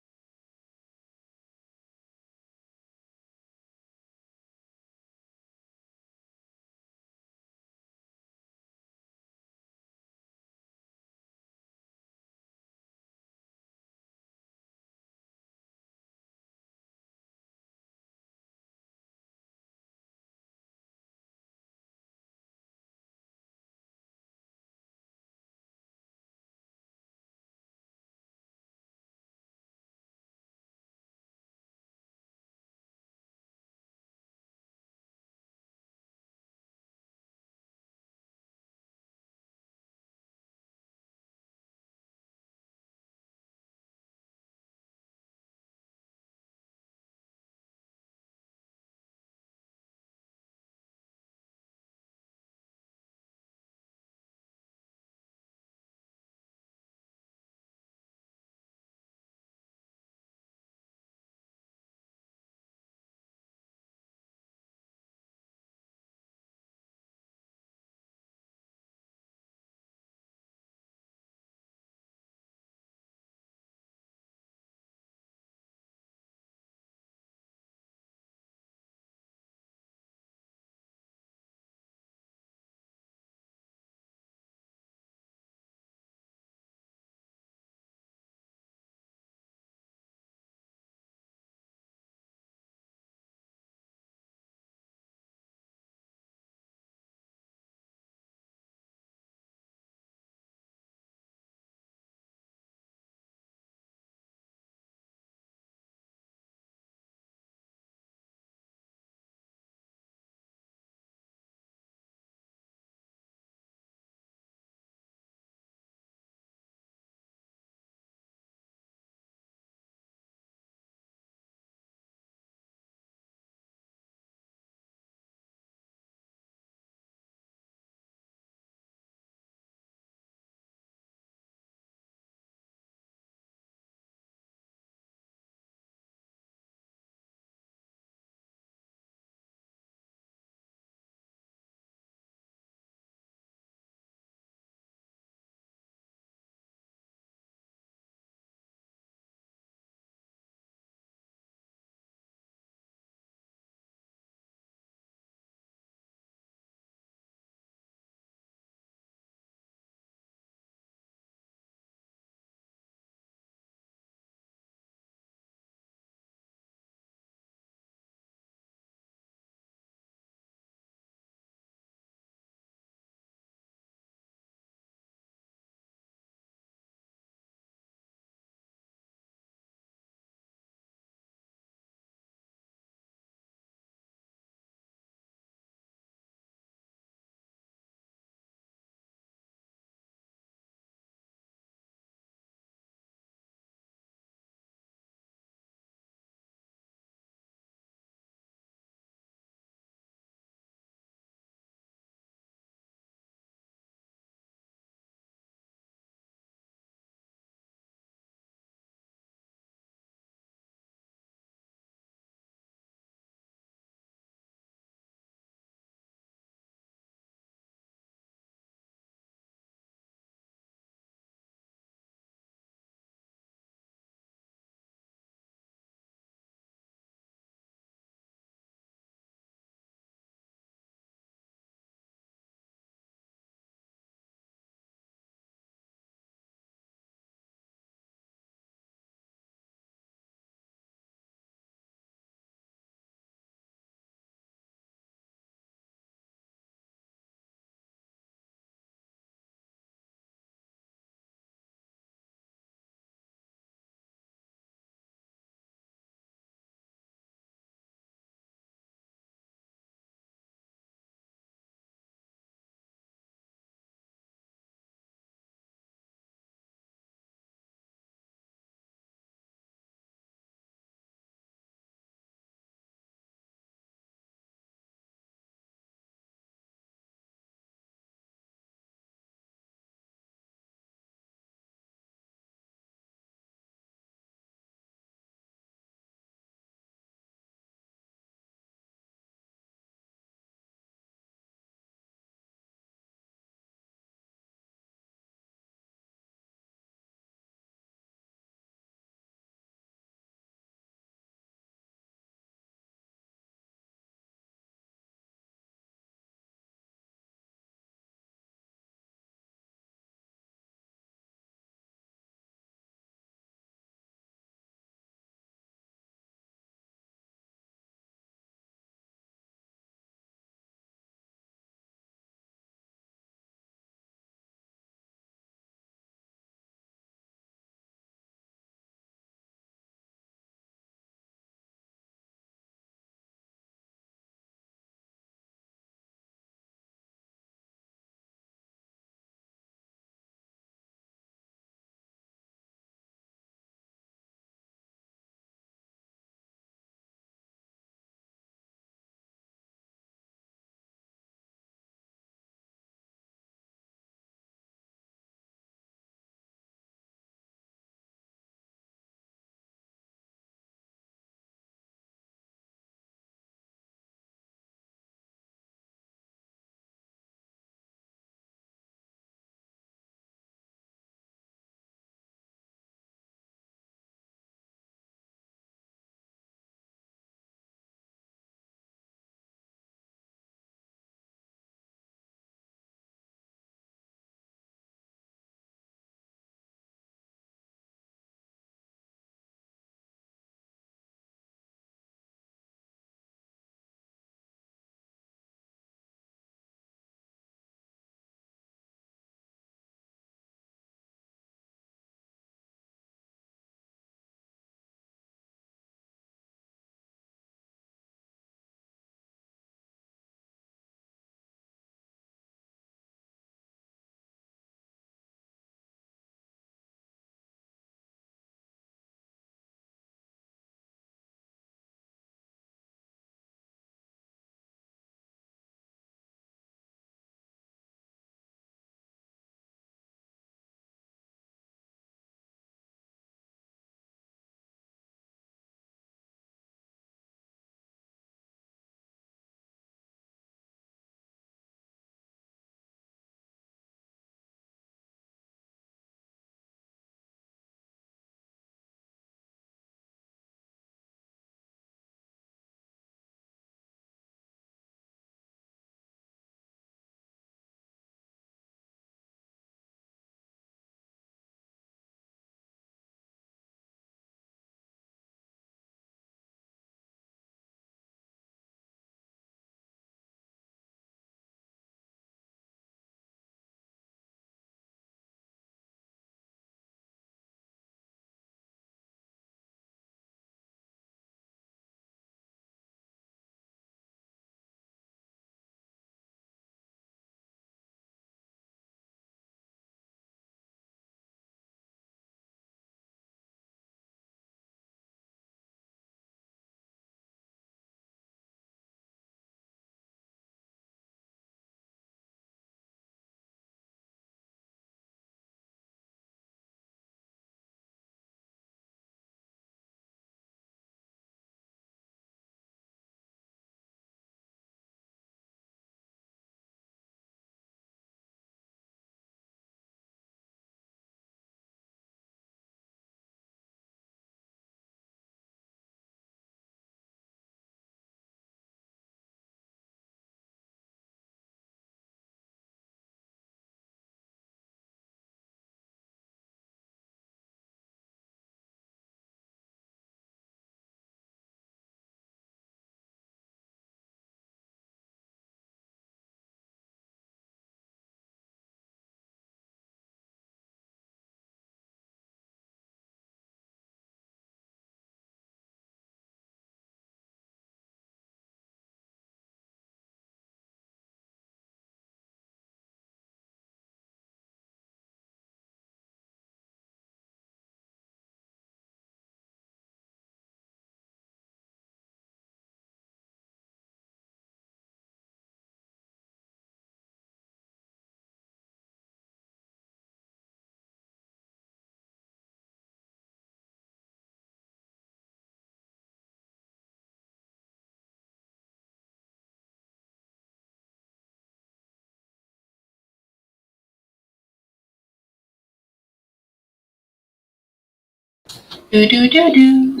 Do do do do.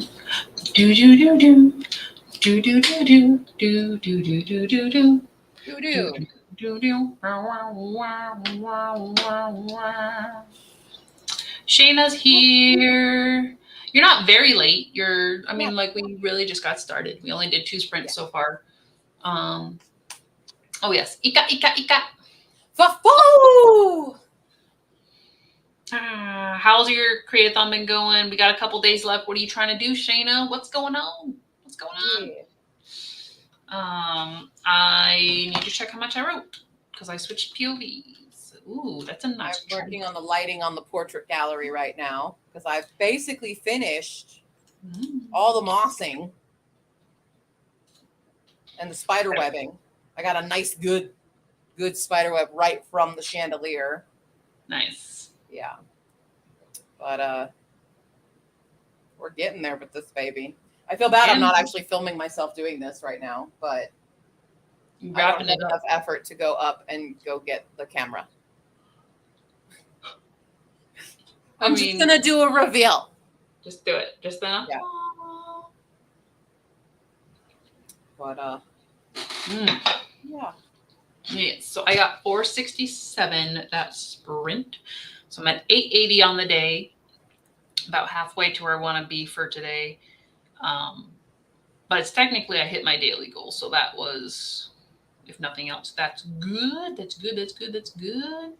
Do do do do. Do do do do. Do do do do do do. Do Do do. do do. Shayna's here. You're not very late. I mean, like we really just got started. We only did 2 sprints so far. Oh yes, Ika, Ika, Ika. Fafoo! How's your creathon been going? We got a couple days left. What are you trying to do, Shayna? What's going on? What's going on? Yeah. I need to check how much I wrote because I switched POVs. Ooh, that's a nice. I'm working on the lighting on the portrait gallery right now because I've basically finished all the mossing and the spider webbing. I got a nice, good spider web right from the chandelier. Nice. Yeah. But we're getting there with this baby. I feel bad I'm not actually filming myself doing this right now, but I don't have enough effort to go up and go get the camera. I'm just gonna do a reveal. Just do it. Just now. Yeah. But yeah. Yeah. So I got 467 that sprint. So I'm at 880 on the day. About halfway to where I want to be for today. But it's technically I hit my daily goal, so that was, if nothing else, that's good. That's good. That's good. That's good.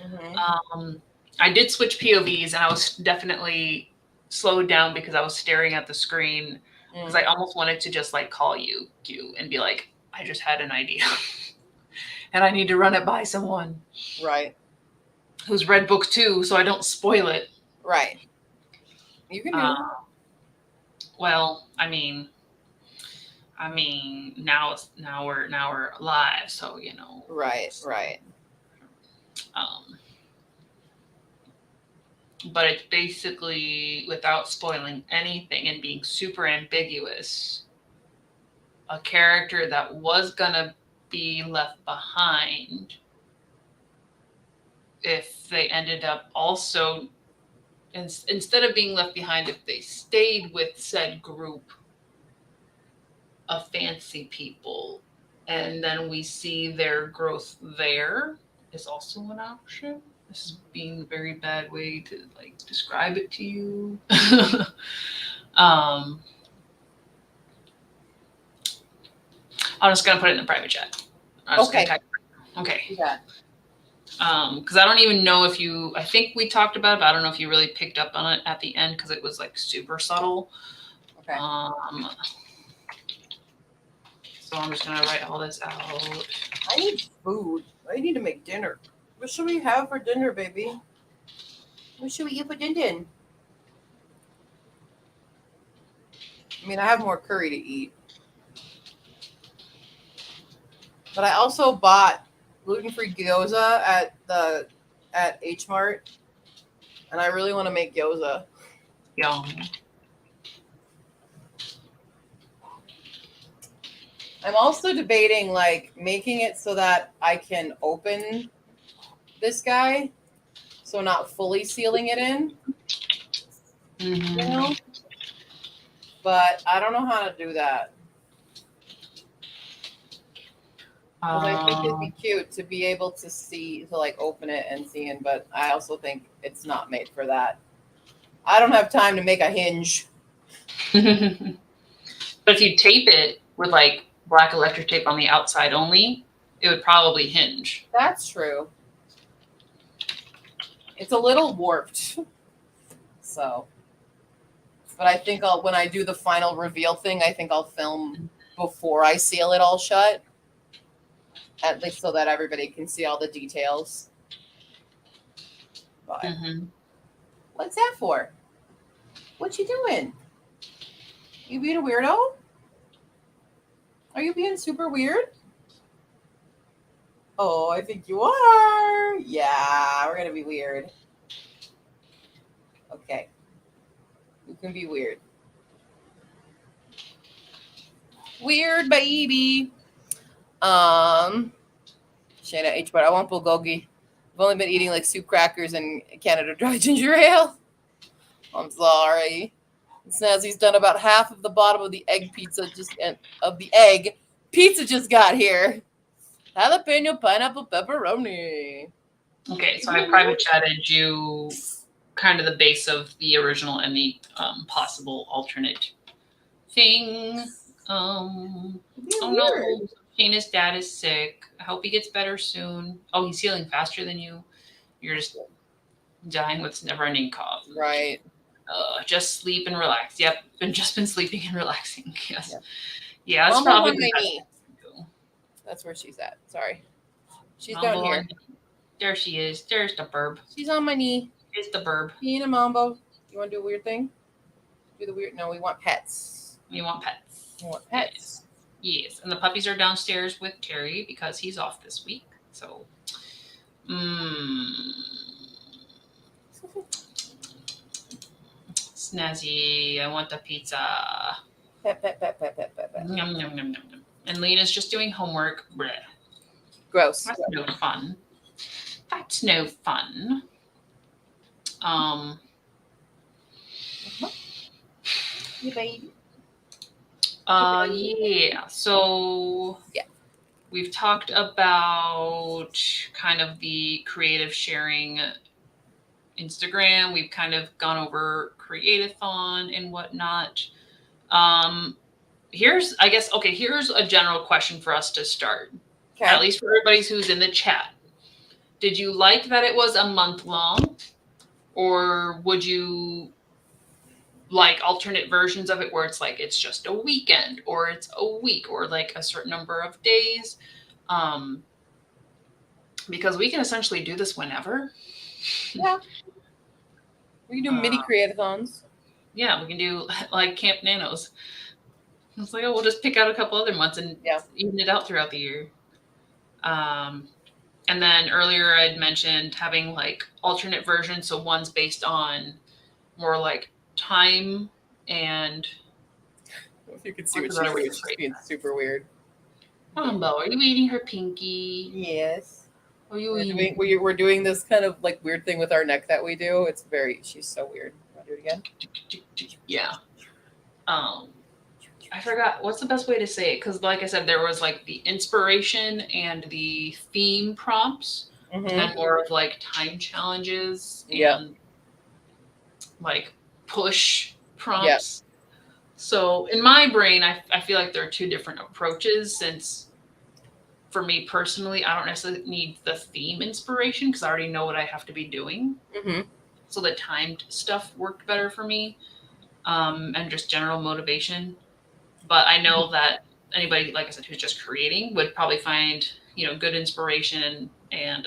Mm-hmm. I did switch POVs, and I was definitely slowed down because I was staring at the screen because I almost wanted to just like call you and be like, I just had an idea, and I need to run it by someone, right, who's read book 2, so I don't spoil it. Right. You can do it. Well, I mean, now we're live, so you know. Right. But it's basically, without spoiling anything and being super ambiguous, a character that was gonna be left behind if they ended up also, instead of being left behind, if they stayed with said group of fancy people, and then we see their growth there, is also an option. This is being a very bad way to like describe it to you. I'm just gonna put it in the private chat. Okay. Okay. Yeah. Because I don't even know if you. I think we talked about it, but I don't know if you really picked up on it at the end because it was like super subtle. Okay. So I'm just gonna write all this out. I need food. I need to make dinner. What should we have for dinner, baby? What should we eat for dinner? I mean, I have more curry to eat. But I also bought gluten-free gyoza at H Mart, and I really want to make gyoza. Yum. I'm also debating like making it so that I can open this guy, so not fully sealing it in. Mm-hmm. You know, but I don't know how to do that. I think it'd be cute to be able to see, to like open it and see it, but I also think it's not made for that. I don't have time to make a hinge. But if you tape it with like black electric tape on the outside only, it would probably hinge. That's true. It's a little warped. So, but I think when I do the final reveal thing, I think I'll film before I seal it all shut. At least so that everybody can see all the details. But what's that for? What you doing? You being a weirdo? Are you being super weird? Oh, I think you are. Yeah, we're gonna be weird. Okay. You can be weird. Weird baby. Shayna H, but I want bulgogi. I've only been eating like soup crackers and Canada Dry ginger ale. I'm sorry. Snazzy's done about half of the bottom of the egg pizza of the egg pizza just got here. Jalapeno pineapple pepperoni. Okay, so I private chatted you kind of the base of the original and the possible alternate thing. Oh no, Shayna's dad is sick. I hope he gets better soon. Oh, he's healing faster than you. You're just dying with never-ending cough. Right. Just sleep and relax. Yep, just been sleeping and relaxing. Yes. Yeah, that's probably on my knee. That's where she's at. Sorry. She's down here. There she is. There's the burb. She's on my knee. It's the burb. Being a mambo. You want to do a weird thing? Do the weird. No, we want pets. We want pets. We want pets. Yes. And the puppies are downstairs with Terry because he's off this week. So, Snazzy, I want the pizza. Pet. Yum, yum, yum, yum, yum. And Lena's just doing homework. Blech. Gross. That's no fun. That's no fun. You baby. Yeah. So yeah, we've talked about kind of the creative sharing Instagram. We've kind of gone over CREATATHON and whatnot. Here's a general question for us to start. Okay. At least for everybody who's in the chat. Did you like that it was a month long? Or would you like alternate versions of it where it's like it's just a weekend or it's a week or like a certain number of days? Because we can essentially do this whenever. Yeah. We can do mini creatathons. Yeah, we can do like Camp Nanos. It's like, we'll just pick out a couple other months and even it out throughout the year. And then earlier I'd mentioned having like alternate versions. So one's based on more like time and. If you could see what she's being super weird. Mambo, are you eating her pinky? Yes. We're doing this kind of like weird thing with our neck that we do. She's so weird. Want to do it again? Yeah. I forgot what's the best way to say it, because like I said, there was like the inspiration and the theme prompts, and then more of like time challenges and like push prompts. So in my brain, I feel like there are two different approaches, since for me personally, I don't necessarily need the theme inspiration because I already know what I have to be doing. So the timed stuff worked better for me, and just general motivation. But I know that anybody, like I said, who's just creating would probably find, good inspiration and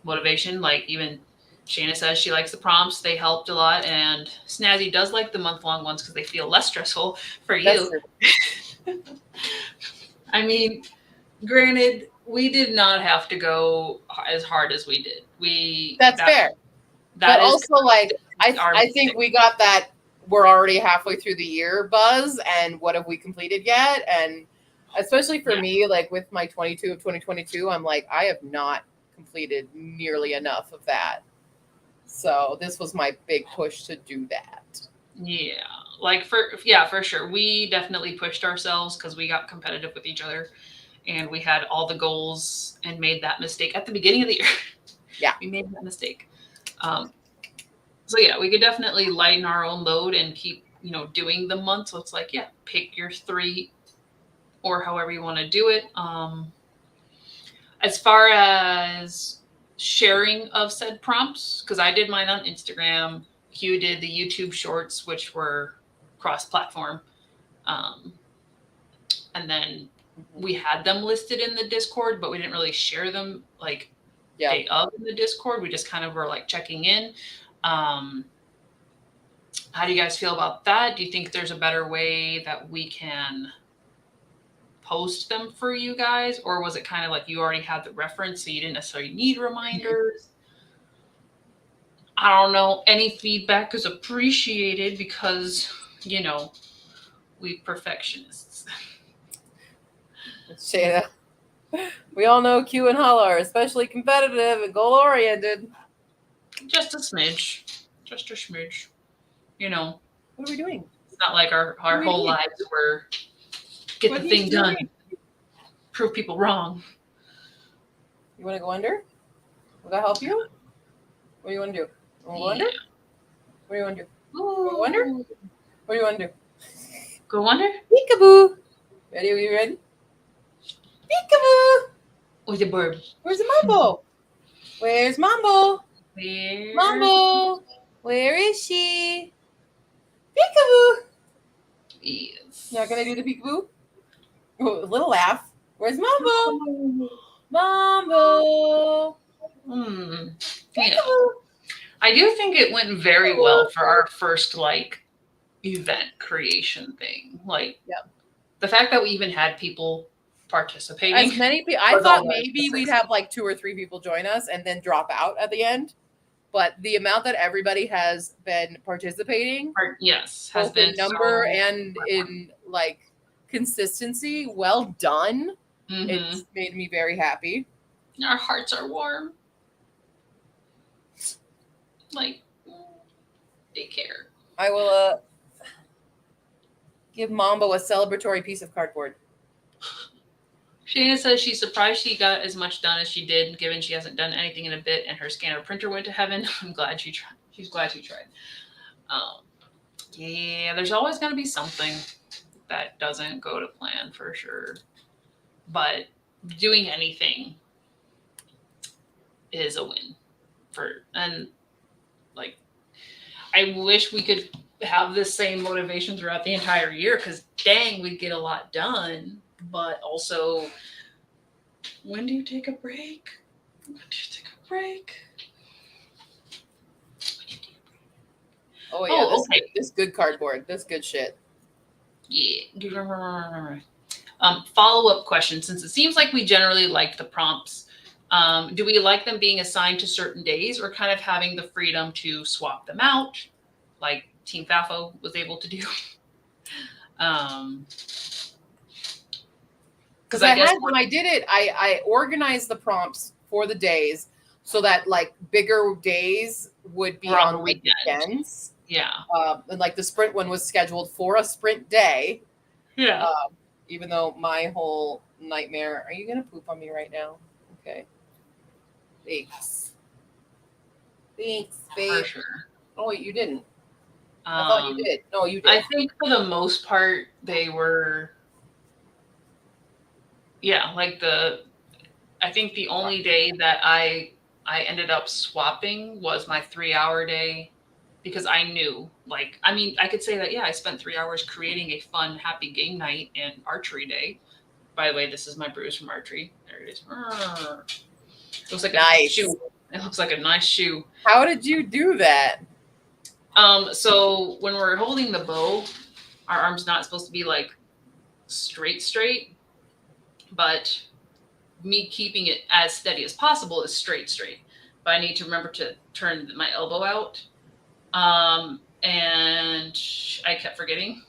motivation. Like even Shayna says she likes the prompts. They helped a lot. And Snazzy does like the month-long ones because they feel less stressful for you. I mean, granted, we did not have to go as hard as we did. That's fair. But also, like, I think we got that we're already halfway through the year buzz, and what have we completed yet? And especially for me, like with my 22 of 2022, I'm like, I have not completed nearly enough of that. So this was my big push to do that. Yeah, for sure. We definitely pushed ourselves because we got competitive with each other, and we had all the goals and made that mistake at the beginning of the year. Yeah, we made that mistake. So yeah, we could definitely lighten our own load and keep, doing the month. So it's like, pick your 3 or however you want to do it. As far as sharing of said prompts, because I did mine on Instagram, Q did the YouTube shorts, which were cross-platform. And then we had them listed in the Discord, but we didn't really share them day of in the Discord. We just kind of were like checking in. How do you guys feel about that? Do you think there's a better way that we can post them for you guys? Or was it kind of like you already had the reference, so you didn't necessarily need reminders? I don't know. Any feedback is appreciated because, we perfectionists. Shayna, we all know Q and Hala are especially competitive and goal-oriented. Just a smidge. What are we doing? It's not like our whole lives were get the thing done, prove people wrong. You want to go under? Will that help you? What do you want to do? You want to go under? What do you want to do? Go under? What do you want to do? Go under? Peekaboo. Ready? Are you ready? Peekaboo. With the bird. Where's the Mambo? Where's Mambo? Where? Mambo. Where is she? Peekaboo. Yes. Not gonna do the peekaboo? Oh, a little laugh. Where's Mambo? Mambo. Yeah. I do think it went very well for our first like event creation thing. Like the fact that we even had people participating. As many people, I thought maybe we'd have like 2 or 3 people join us and then drop out at the end. But the amount that everybody has been participating, yes, has been in number and in like consistency. Well done. It's made me very happy. Our hearts are warm. Like they care. I will give Mambo a celebratory piece of cardboard. Shana says she's surprised she got as much done as she did, given she hasn't done anything in a bit and her scanner printer went to heaven. I'm glad she tried. She's glad she tried. Yeah, there's always going to be something that doesn't go to plan for sure. But doing anything is a win. And like, I wish we could have the same motivation throughout the entire year because dang, we'd get a lot done. But also, when do you take a break? When do you take a break? Oh yeah, this good cardboard. This good shit. Yeah. Follow-up question. Since it seems like we generally like the prompts, do we like them being assigned to certain days or kind of having the freedom to swap them out, like Team FAFO was able to do? Because when I did it, I organized the prompts for the days so that like bigger days would be on the weekends. Yeah. And like the sprint one was scheduled for a sprint day. Yeah. Even though my whole nightmare. Are you gonna poop on me right now? Okay. Thanks. Thanks, babe. For sure. Oh wait, you didn't. I thought you did. No, you did. I think for the most part they were. Yeah, like I think the only day that I ended up swapping was my 3-hour day because I knew, like, I mean, I could say that, yeah, I spent 3 hours creating a fun, happy game night and archery day. By the way, this is my bruise from archery. There it is. It looks like a shoe. It looks like a nice shoe. How did you do that? So when we're holding the bow, our arm's not supposed to be like straight. But me keeping it as steady as possible is straight. But I need to remember to turn my elbow out. And I kept forgetting.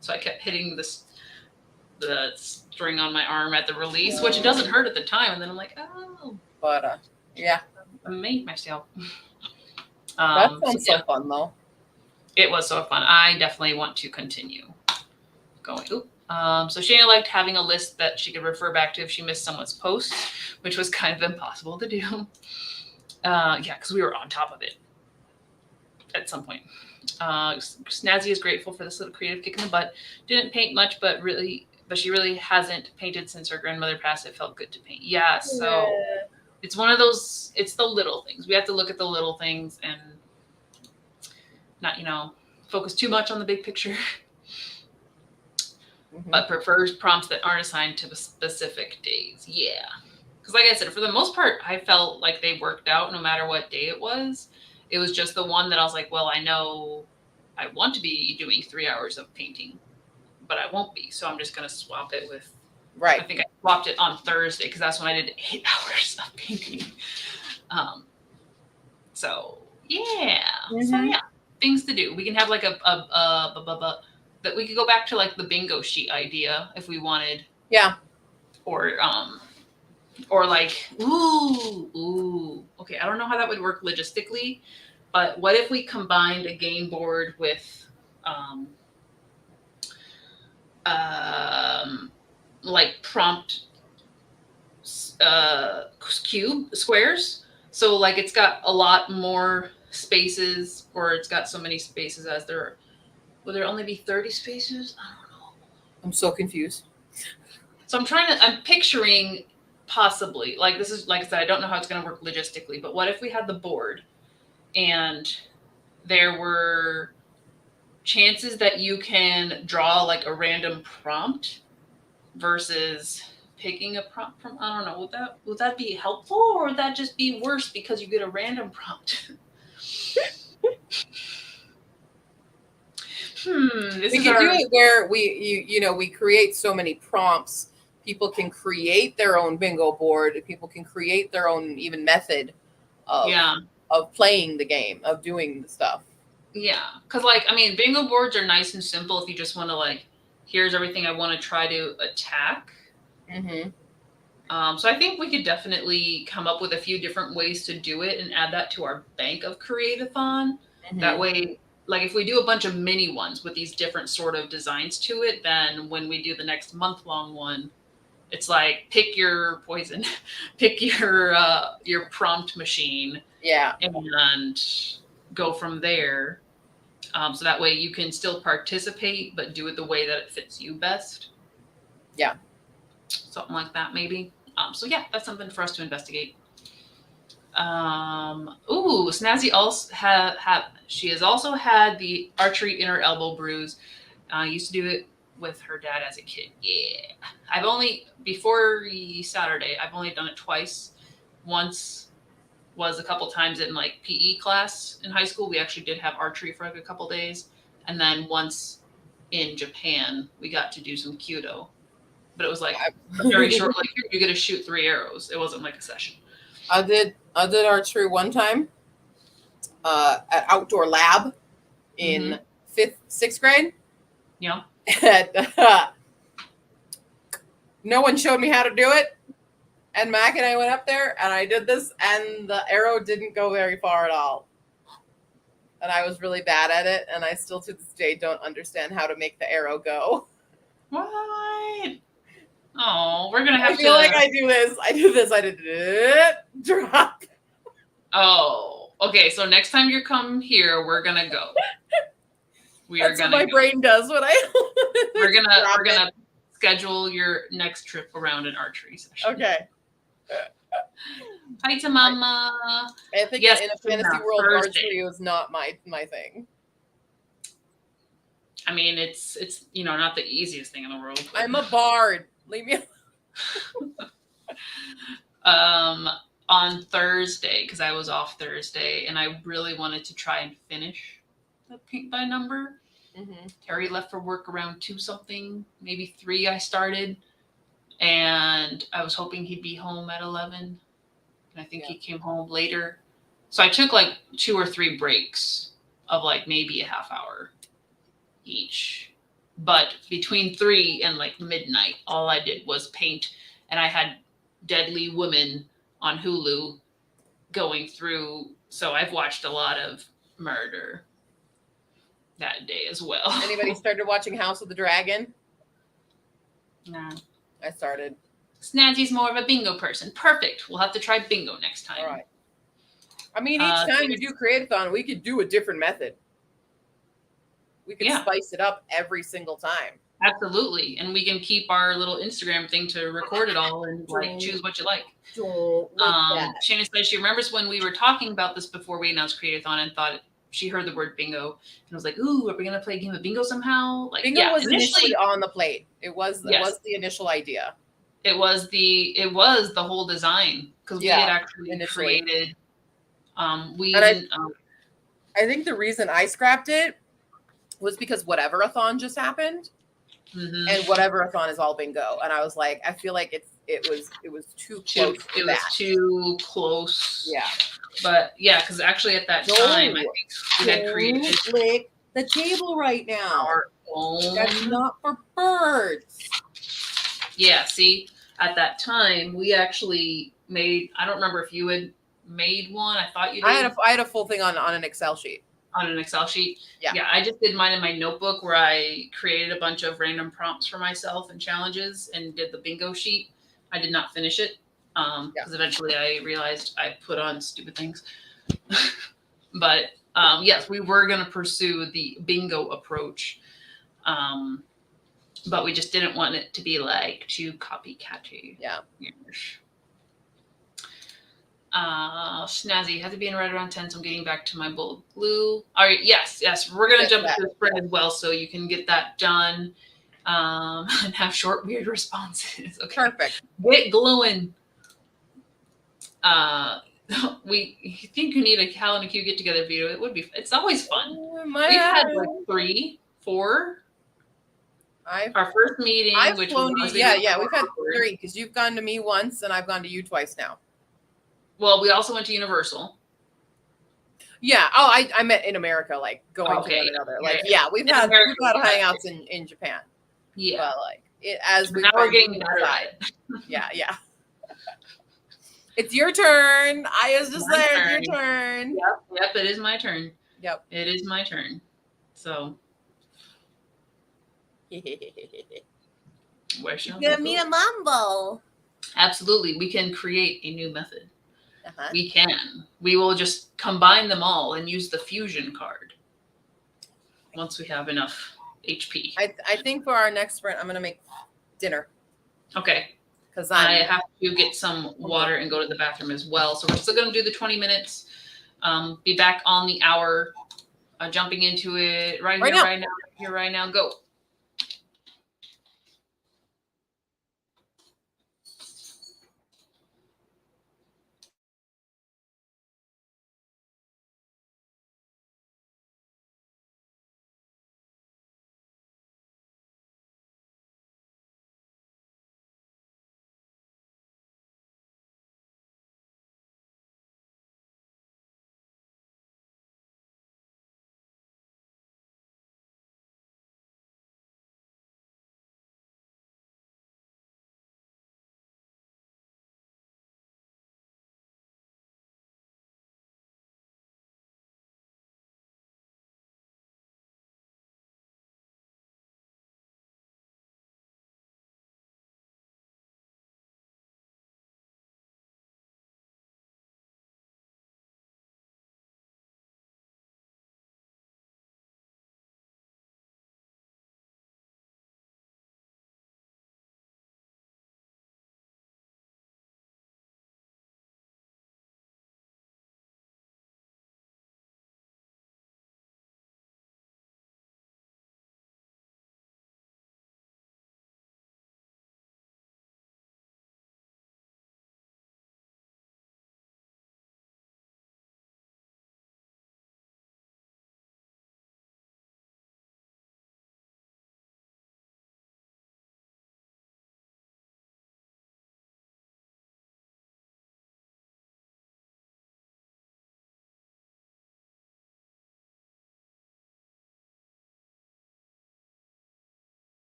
So I kept hitting the string on my arm at the release, which it doesn't hurt at the time. And then I'm like, oh. But, yeah. I made myself. That sounds so fun, though. It was so fun. I definitely want to continue going. Oop. So Shana liked having a list that she could refer back to if she missed someone's post, which was kind of impossible to do. Yeah, because we were on top of it at some point. Snazzy is grateful for this little creative kick in the butt. Didn't paint much, but she really hasn't painted since her grandmother passed. It felt good to paint. Yeah, so it's one of those, it's the little things. We have to look at the little things and not, focus too much on the big picture. But prefers prompts that aren't assigned to specific days. Yeah. Because like I said, for the most part, I felt like they worked out no matter what day it was. It was just the one that I was like, well, I know I want to be doing 3 hours of painting, but I won't be. So I'm just going to swap it with, I think I swapped it on Thursday because that's when I did 8 hours of painting. So, yeah. So, yeah, things to do. We can have like that we could go back to like the bingo sheet idea if we wanted. Yeah. Or like, ooh. Okay, I don't know how that would work logistically, but what if we combined a game board with like prompt cube squares. So like it's got a lot more spaces, or it's got so many spaces as there. Will there only be 30 spaces? I don't know. I'm so confused. So I'm picturing possibly, like this is, like I said, I don't know how it's going to work logistically, but what if we had the board and there were chances that you can draw like a random prompt versus picking a prompt from, I don't know, would that be helpful, or would that just be worse because you get a random prompt? We can do it where we create so many prompts. People can create their own bingo board. People can create their own even method of playing the game, of doing the stuff. Yeah, because like, I mean, bingo boards are nice and simple if you just want to like, here's everything I want to try to attack. Mm-hmm. So I think we could definitely come up with a few different ways to do it and add that to our bank of CREATATHON. Mm-hmm. That way, like if we do a bunch of mini ones with these different sort of designs to it, then when we do the next month-long one, it's like pick your poison, pick your prompt machine, and go from there. So that way you can still participate, but do it the way that it fits you best. Yeah. Something like that, maybe. So yeah, that's something for us to investigate. Snazzy also she has also had the archery inner elbow bruise. Used to do it with her dad as a kid. Yeah. Before Saturday, I've only done it twice. Once was a couple times in like PE class in high school. We actually did have archery for like a couple days. And then once in Japan, we got to do some Kyudo. But it was like very short, like you're going to shoot 3 arrows. It wasn't like a session. I did archery one time at outdoor lab in 6th grade. Yeah. No one showed me how to do it. And Mac and I went up there and I did this, and the arrow didn't go very far at all. And I was really bad at it, and I still to this day don't understand how to make the arrow go. What? Oh, we're gonna have to. I feel like I do this. I did it. Drop. Oh, okay. So next time you come here, we're gonna go. That's what my brain does when I. We're gonna schedule your next trip around an archery session. Okay. Hi to Mama. I think in a fantasy world, archery is not my thing. I mean, it's not the easiest thing in the world. But... I'm a bard. Leave me alone. On Thursday, because I was off Thursday, and I really wanted to try and finish the paint by number. Mm-hmm. Terry left for work around 2 something, maybe 3. I started, and I was hoping he'd be home at 11. And I think he came home later. So I took like 2 or 3 breaks of like maybe a half hour each. But between 3 and like midnight, all I did was paint. And I had Deadly Women on Hulu going through. So I've watched a lot of murder that day as well. Anybody started watching House of the Dragon? No. I started. Snazzy's more of a bingo person. Perfect. We'll have to try bingo next time. All right. I mean, each time we do CREATATHON, we could do a different method. We could spice it up every single time. Absolutely. And we can keep our little Instagram thing to record it all and like choose what you like. Shannon says she remembers when we were talking about this before we announced CREATATHON and thought she heard the word bingo and was like, ooh, are we going to play a game of bingo somehow? Like, bingo was initially on the plate. It was the initial idea. It was the whole design because we had actually created. I think the reason I scrapped it was because Whatever-a-thon just happened, and Whatever-a-thon is all bingo, and I was like, I feel like it was too close. It was too close. Yeah, but yeah, because actually at that time, I think we had created the table right now. That's not for birds. Yeah, see, at that time we actually made. I don't remember if you had made one. I thought you did. I had a full thing on an Excel sheet. On an Excel sheet. Yeah. Yeah, I just did mine in my notebook where I created a bunch of random prompts for myself and challenges and did the bingo sheet. I did not finish it because eventually I realized I put on stupid things. But yes, we were going to pursue the bingo approach. But we just didn't want it to be like too copycatty. Yeah. Snazzy, has to be in right around 10, so I'm getting back to my bullet blue. All right, yes. We're going to jump into the sprint as well, so you can get that done and have short, weird responses. Okay. Perfect. Get glowing. We think you need a Cal and a Q get together video. It would be. It's always fun. We've had like 3, 4. Our first meeting, I've which flown was we've had 3 because you've gone to me once and I've gone to you twice now. Well, we also went to Universal. Yeah. Oh, I meant in America, like going to one another. Like, we've had hangouts in Japan. Yeah. But like as we now we're getting better at it. Yeah. It's your turn. I was just there. It's your turn. Yep. It is my turn. Yep. It is my turn. So. Where shall Give me a mambo. Absolutely. We can create a new method. We can. We will just combine them all and use the fusion card once we have enough HP. I think for our next sprint, I'm going to make dinner. Okay. Because I have to get some water and go to the bathroom as well. So we're still going to do the 20 minutes. Be back on the hour. Jumping into it right now. Go.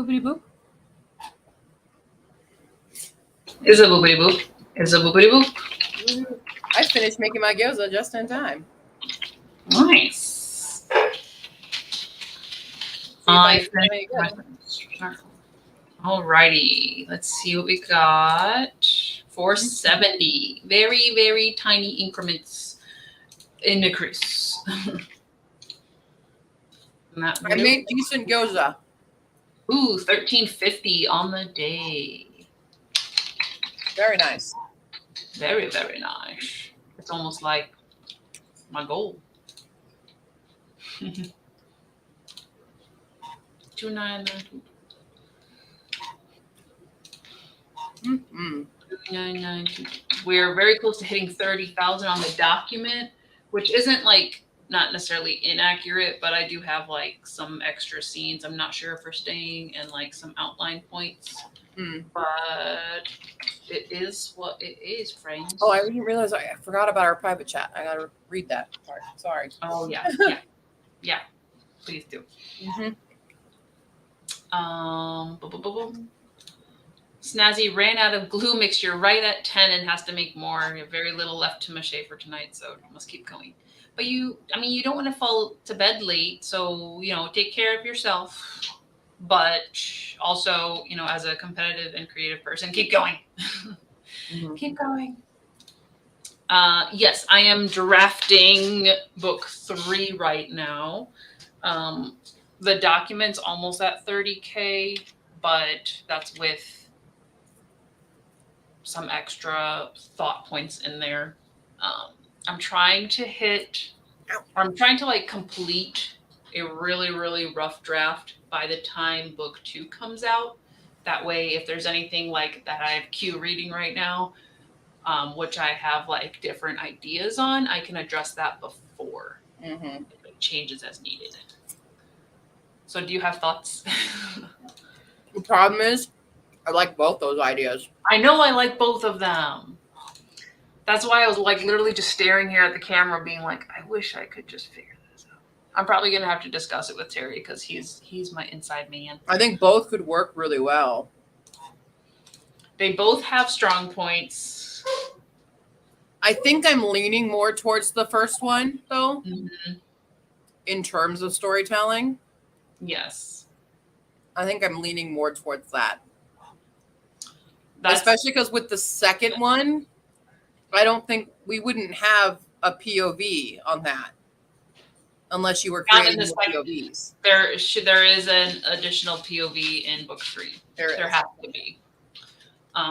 Boopity boop. Is a boopity boop. Is a boopity boop. I finished making my gyoza just in time. Nice. Alrighty. Let's see what we got. 470. Very, very tiny increments in decrease. I made decent gyoza. Ooh, 1350 on the day. Very nice. Very, very nice. It's almost like my goal. 2992. 2992. We're very close to hitting 30,000 on the document, which isn't like not necessarily inaccurate, but I do have like some extra scenes. I'm not sure if we're staying and like some outline points, but it is what it is, friends. Oh, I didn't realize I forgot about our private chat. I gotta read that part. Sorry. Oh yeah, yeah. Please do. Snazzy ran out of glue mixture right at 10 and has to make more. You have very little left to mache for tonight, so must keep going. But you don't want to fall to bed late, so take care of yourself. But also, as a competitive and creative person, keep going. Keep going. Yes, I am drafting book 3 right now. The document's almost at 30K, but that's with some extra thought points in there. I'm trying to complete a really, really rough draft by the time book 2 comes out. That way, if there's anything like that I have Q reading right now, which I have like different ideas on, I can address that before it changes as needed. So do you have thoughts? The problem is, I like both those ideas. I know I like both of them. That's why I was like literally just staring here at the camera being like, I wish I could just figure this out. I'm probably going to have to discuss it with Terry because he's my inside man. I think both could work really well. They both have strong points. I think I'm leaning more towards the first one, though, in terms of storytelling. Yes. I think I'm leaning more towards that. Especially because with the second one, I don't think we wouldn't have a POV on that unless you were creating more POVs. There is an additional POV in book 3. There has to be.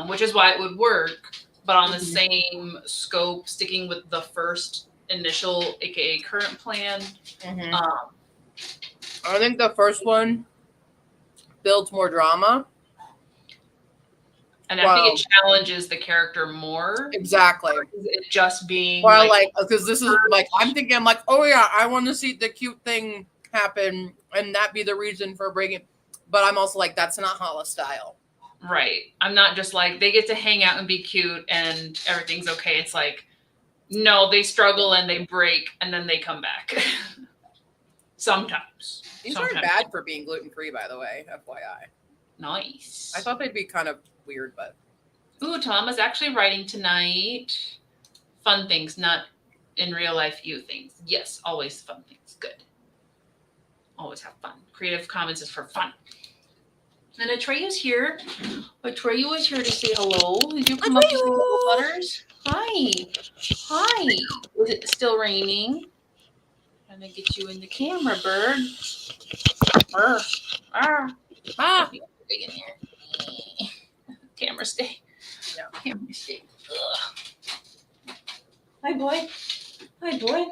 Which is why it would work, but on the same scope, sticking with the first initial, aka current plan. I think the first one builds more drama. And I think it challenges the character more. Exactly. It just being because this is like, I'm thinking, I'm like, oh yeah, I want to see the cute thing happen and that be the reason for bringing. But I'm also like, that's not Hala style. Right. I'm not just like, they get to hang out and be cute and everything's okay. It's like, no, they struggle and they break and then they come back. Sometimes. These aren't bad for being gluten-free, by the way, FYI. Nice. I thought they'd be kind of weird, but. Ooh, Tom is actually writing tonight. Fun things, not in real life you things. Yes, always fun things. Good. Always have fun. Creative Commons is for fun. And Atreya's here. Atreya was here to say hello. Did you come up to say hello, Butters? Hi. Hi. Is it still raining? Trying to get you in the camera, bird. Big in here. Camera stay. Yeah. Camera stay. Ugh. Hi, boy. Hi, boy.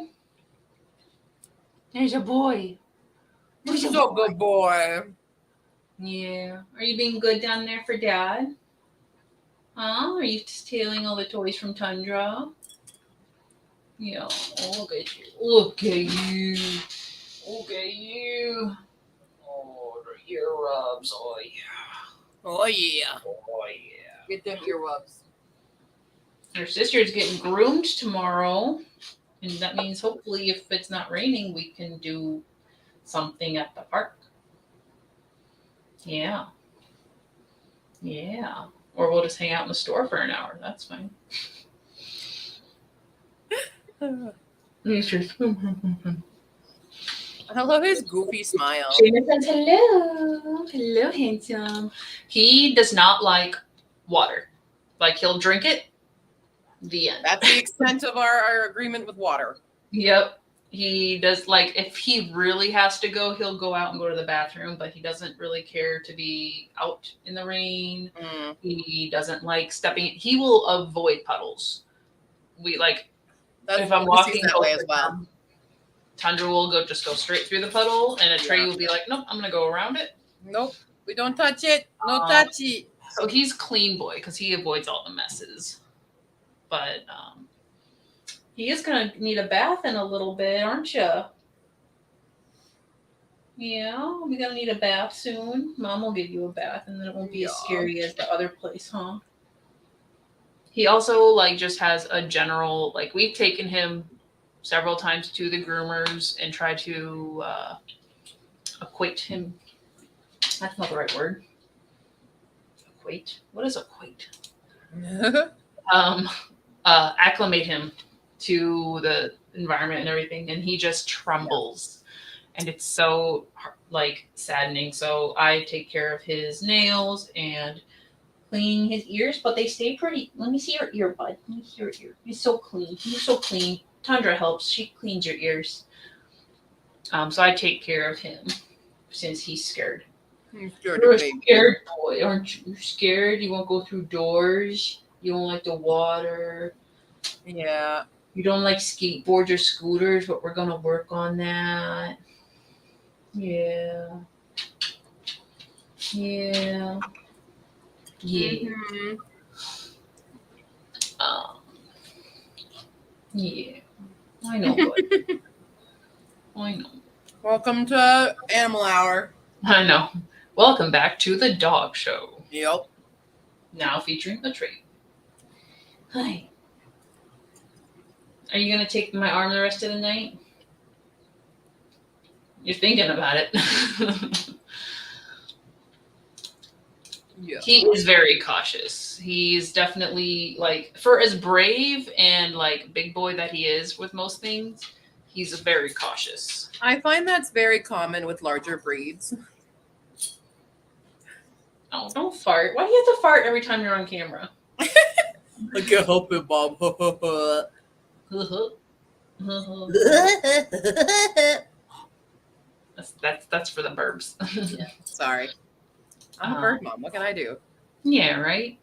There's a boy. He's a good boy. Yeah. Are you being good down there for Dad? Huh? Are you stealing all the toys from Tundra? Yeah. Oh, look at you. Look at you. Look at you. Oh, the ear rubs. Oh, yeah. Oh, yeah. Oh, yeah. Get them earwubs. Your sister's getting groomed tomorrow. And that means hopefully if it's not raining, we can do something at the park. Yeah. Yeah. Or we'll just hang out in the store for an hour. That's fine. I love his goofy smile. Seamus says hello. Hello, handsome. He does not like water. Like he'll drink it. The end. That's the extent of our agreement with water. Yep. He does, like, if he really has to go, he'll go out and go to the bathroom, but he doesn't really care to be out in the rain. He doesn't like stepping. He will avoid puddles. If I'm walking that way as well. Tundra will just go straight through the puddle, and a Trey will be like, nope, I'm gonna go around it. Nope, we don't touch it. No touchy. So he's clean boy because he avoids all the messes. But he is gonna need a bath in a little bit, aren't you? Yeah, we're gonna need a bath soon. Mom will give you a bath, and then it won't be as scary as the other place, huh? He also just has a general we've taken him several times to the groomers and tried to equate him. That's not the right word. Equate. What is equate? Acclimate him to the environment and everything, and he just trembles. And it's so saddening. So I take care of his nails and clean his ears, but they stay pretty. Let me see your ear, bud. Let me see your ear. He's so clean. He's so clean. Tundra helps. She cleans your ears. So I take care of him since he's scared. You're a scared boy, aren't you? You're scared. You won't go through doors. You don't like the water. Yeah. You don't like skateboards or scooters, but we're gonna work on that. Yeah. Yeah. Yeah. Mm-hmm. Yeah. I know, buddy. I know. Welcome to Animal Hour. I know. Welcome back to the dog show. Yep. Now featuring a treat. Hi. Are you gonna take my arm the rest of the night? You're thinking about it. Yeah. He is very cautious. He's definitely for as brave and big boy that he is with most things, he's very cautious. I find that's very common with larger breeds. Oh, don't fart. Why do you have to fart every time you're on camera? I can't help it, Bob. That's for the burbs. Sorry. I'm a bird mom. What can I do? Yeah, right?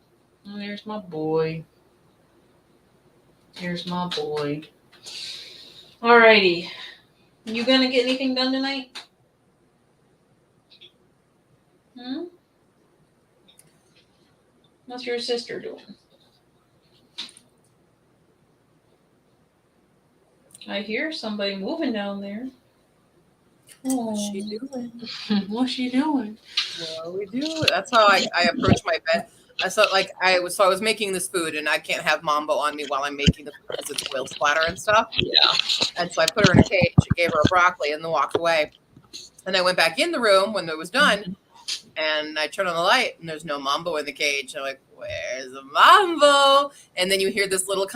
Oh, there's my boy. Here's my boy. Alrighty. You gonna get anything done tonight? What's your sister doing? I hear somebody moving down there. What's she doing? What's she doing? What do we do? That's how I approach my bed. I was making this food, and I can't have Mambo on me while I'm making the food because it's oil splatter and stuff. Yeah. And so I put her in a cage, gave her a broccoli, and then walked away. And I went back in the room when it was done, and I turned on the light, and there's no Mambo in the cage. I'm like, where's the Mambo? And then you hear this little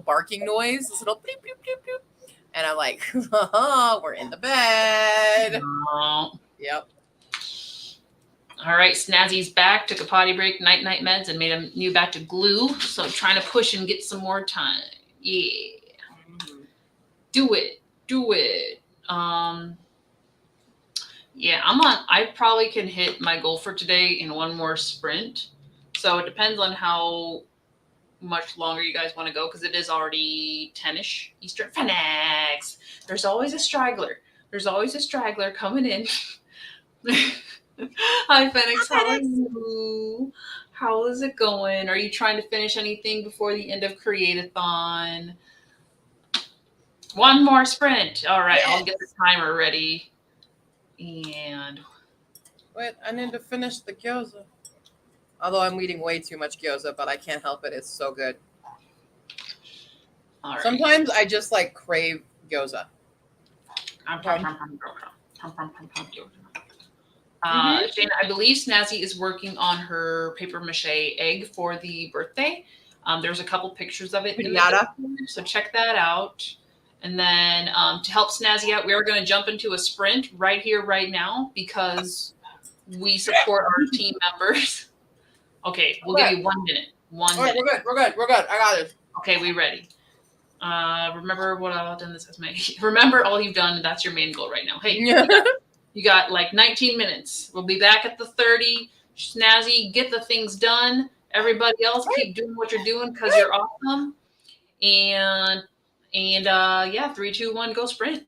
barking noise, this little bleep, bleep, bleep, bleep. And I'm like, oh, we're in the bed. Oh. Yep. All right, Snazzy's back, took a potty break, night meds, and made a new batch of glue. So trying to push and get some more time. Yeah. Mm-hmm. Do it. Yeah, I probably can hit my goal for today in one more sprint. So it depends on how much longer you guys want to go, because it is already 10-ish Eastern. Phoenix! There's always a straggler. Coming in. Hi, Phoenix. How are you? How is it going? Are you trying to finish anything before the end of CREATATHON? One more sprint. All right, yes. I'll get the timer ready. And wait, I need to finish the gyoza. Although I'm eating way too much gyoza, but I can't help it. It's so good. All right. Sometimes I just crave gyoza. Shane, I believe Snazzy is working on her paper mache egg for the birthday. There's a couple pictures of it in the Discord, so check that out. And then to help Snazzy out, we are going to jump into a sprint right here, right now, because we support our team members. Okay, we'll give you 1 minute. One minute. We're good. I got it. Okay, we ready. Remember what I've done this as my remember all you've done, that's your main goal right now. Hey, you got like 19 minutes. We'll be back at the 30. Snazzy, get the things done. Everybody else, keep doing what you're doing because you're awesome. And yeah, 3, 2, 1, go sprint.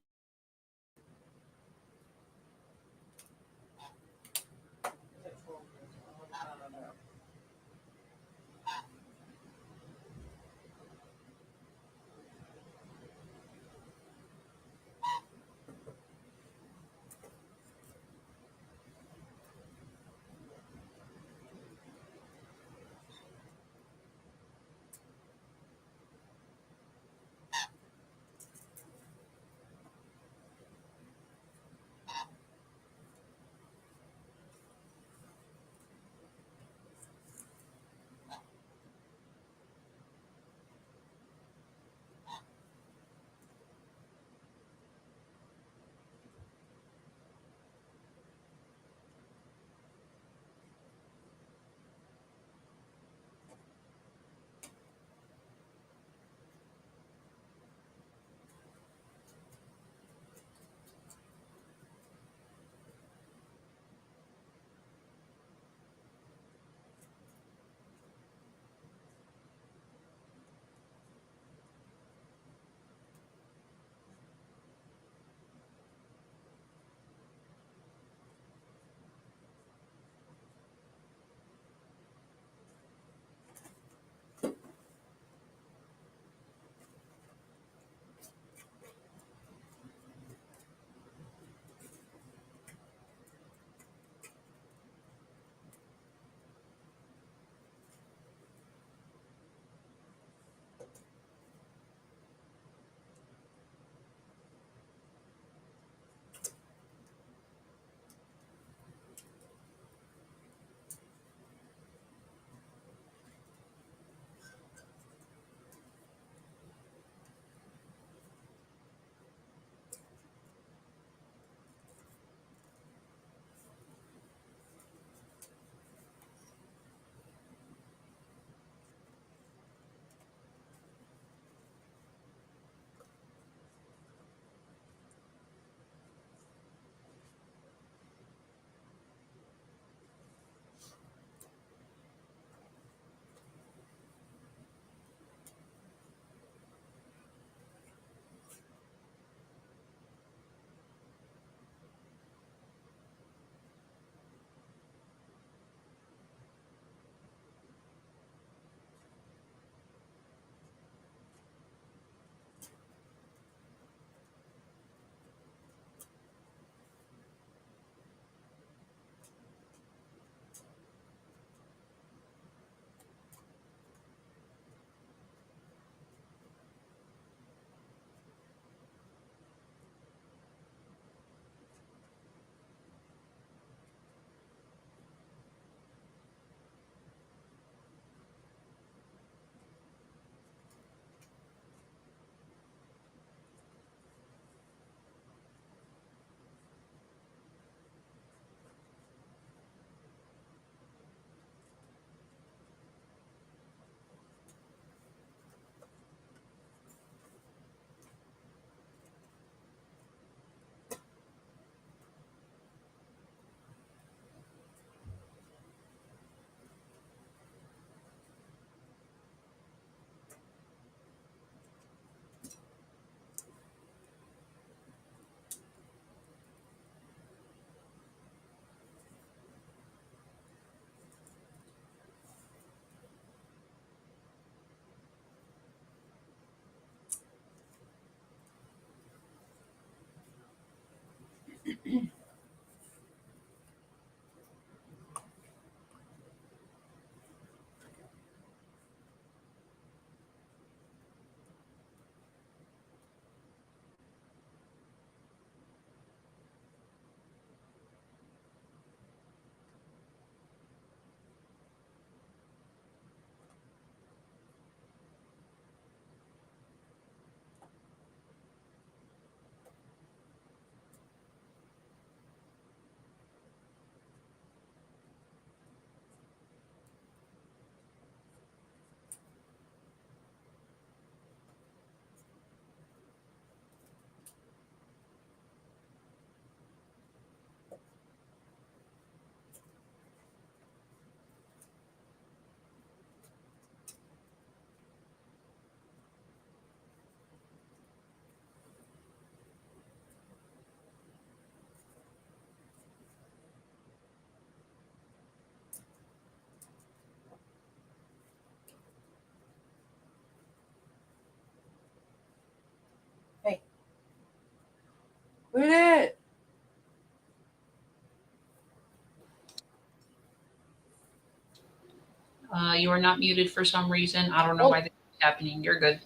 You are not muted for some reason. I don't know why this is happening. You're good.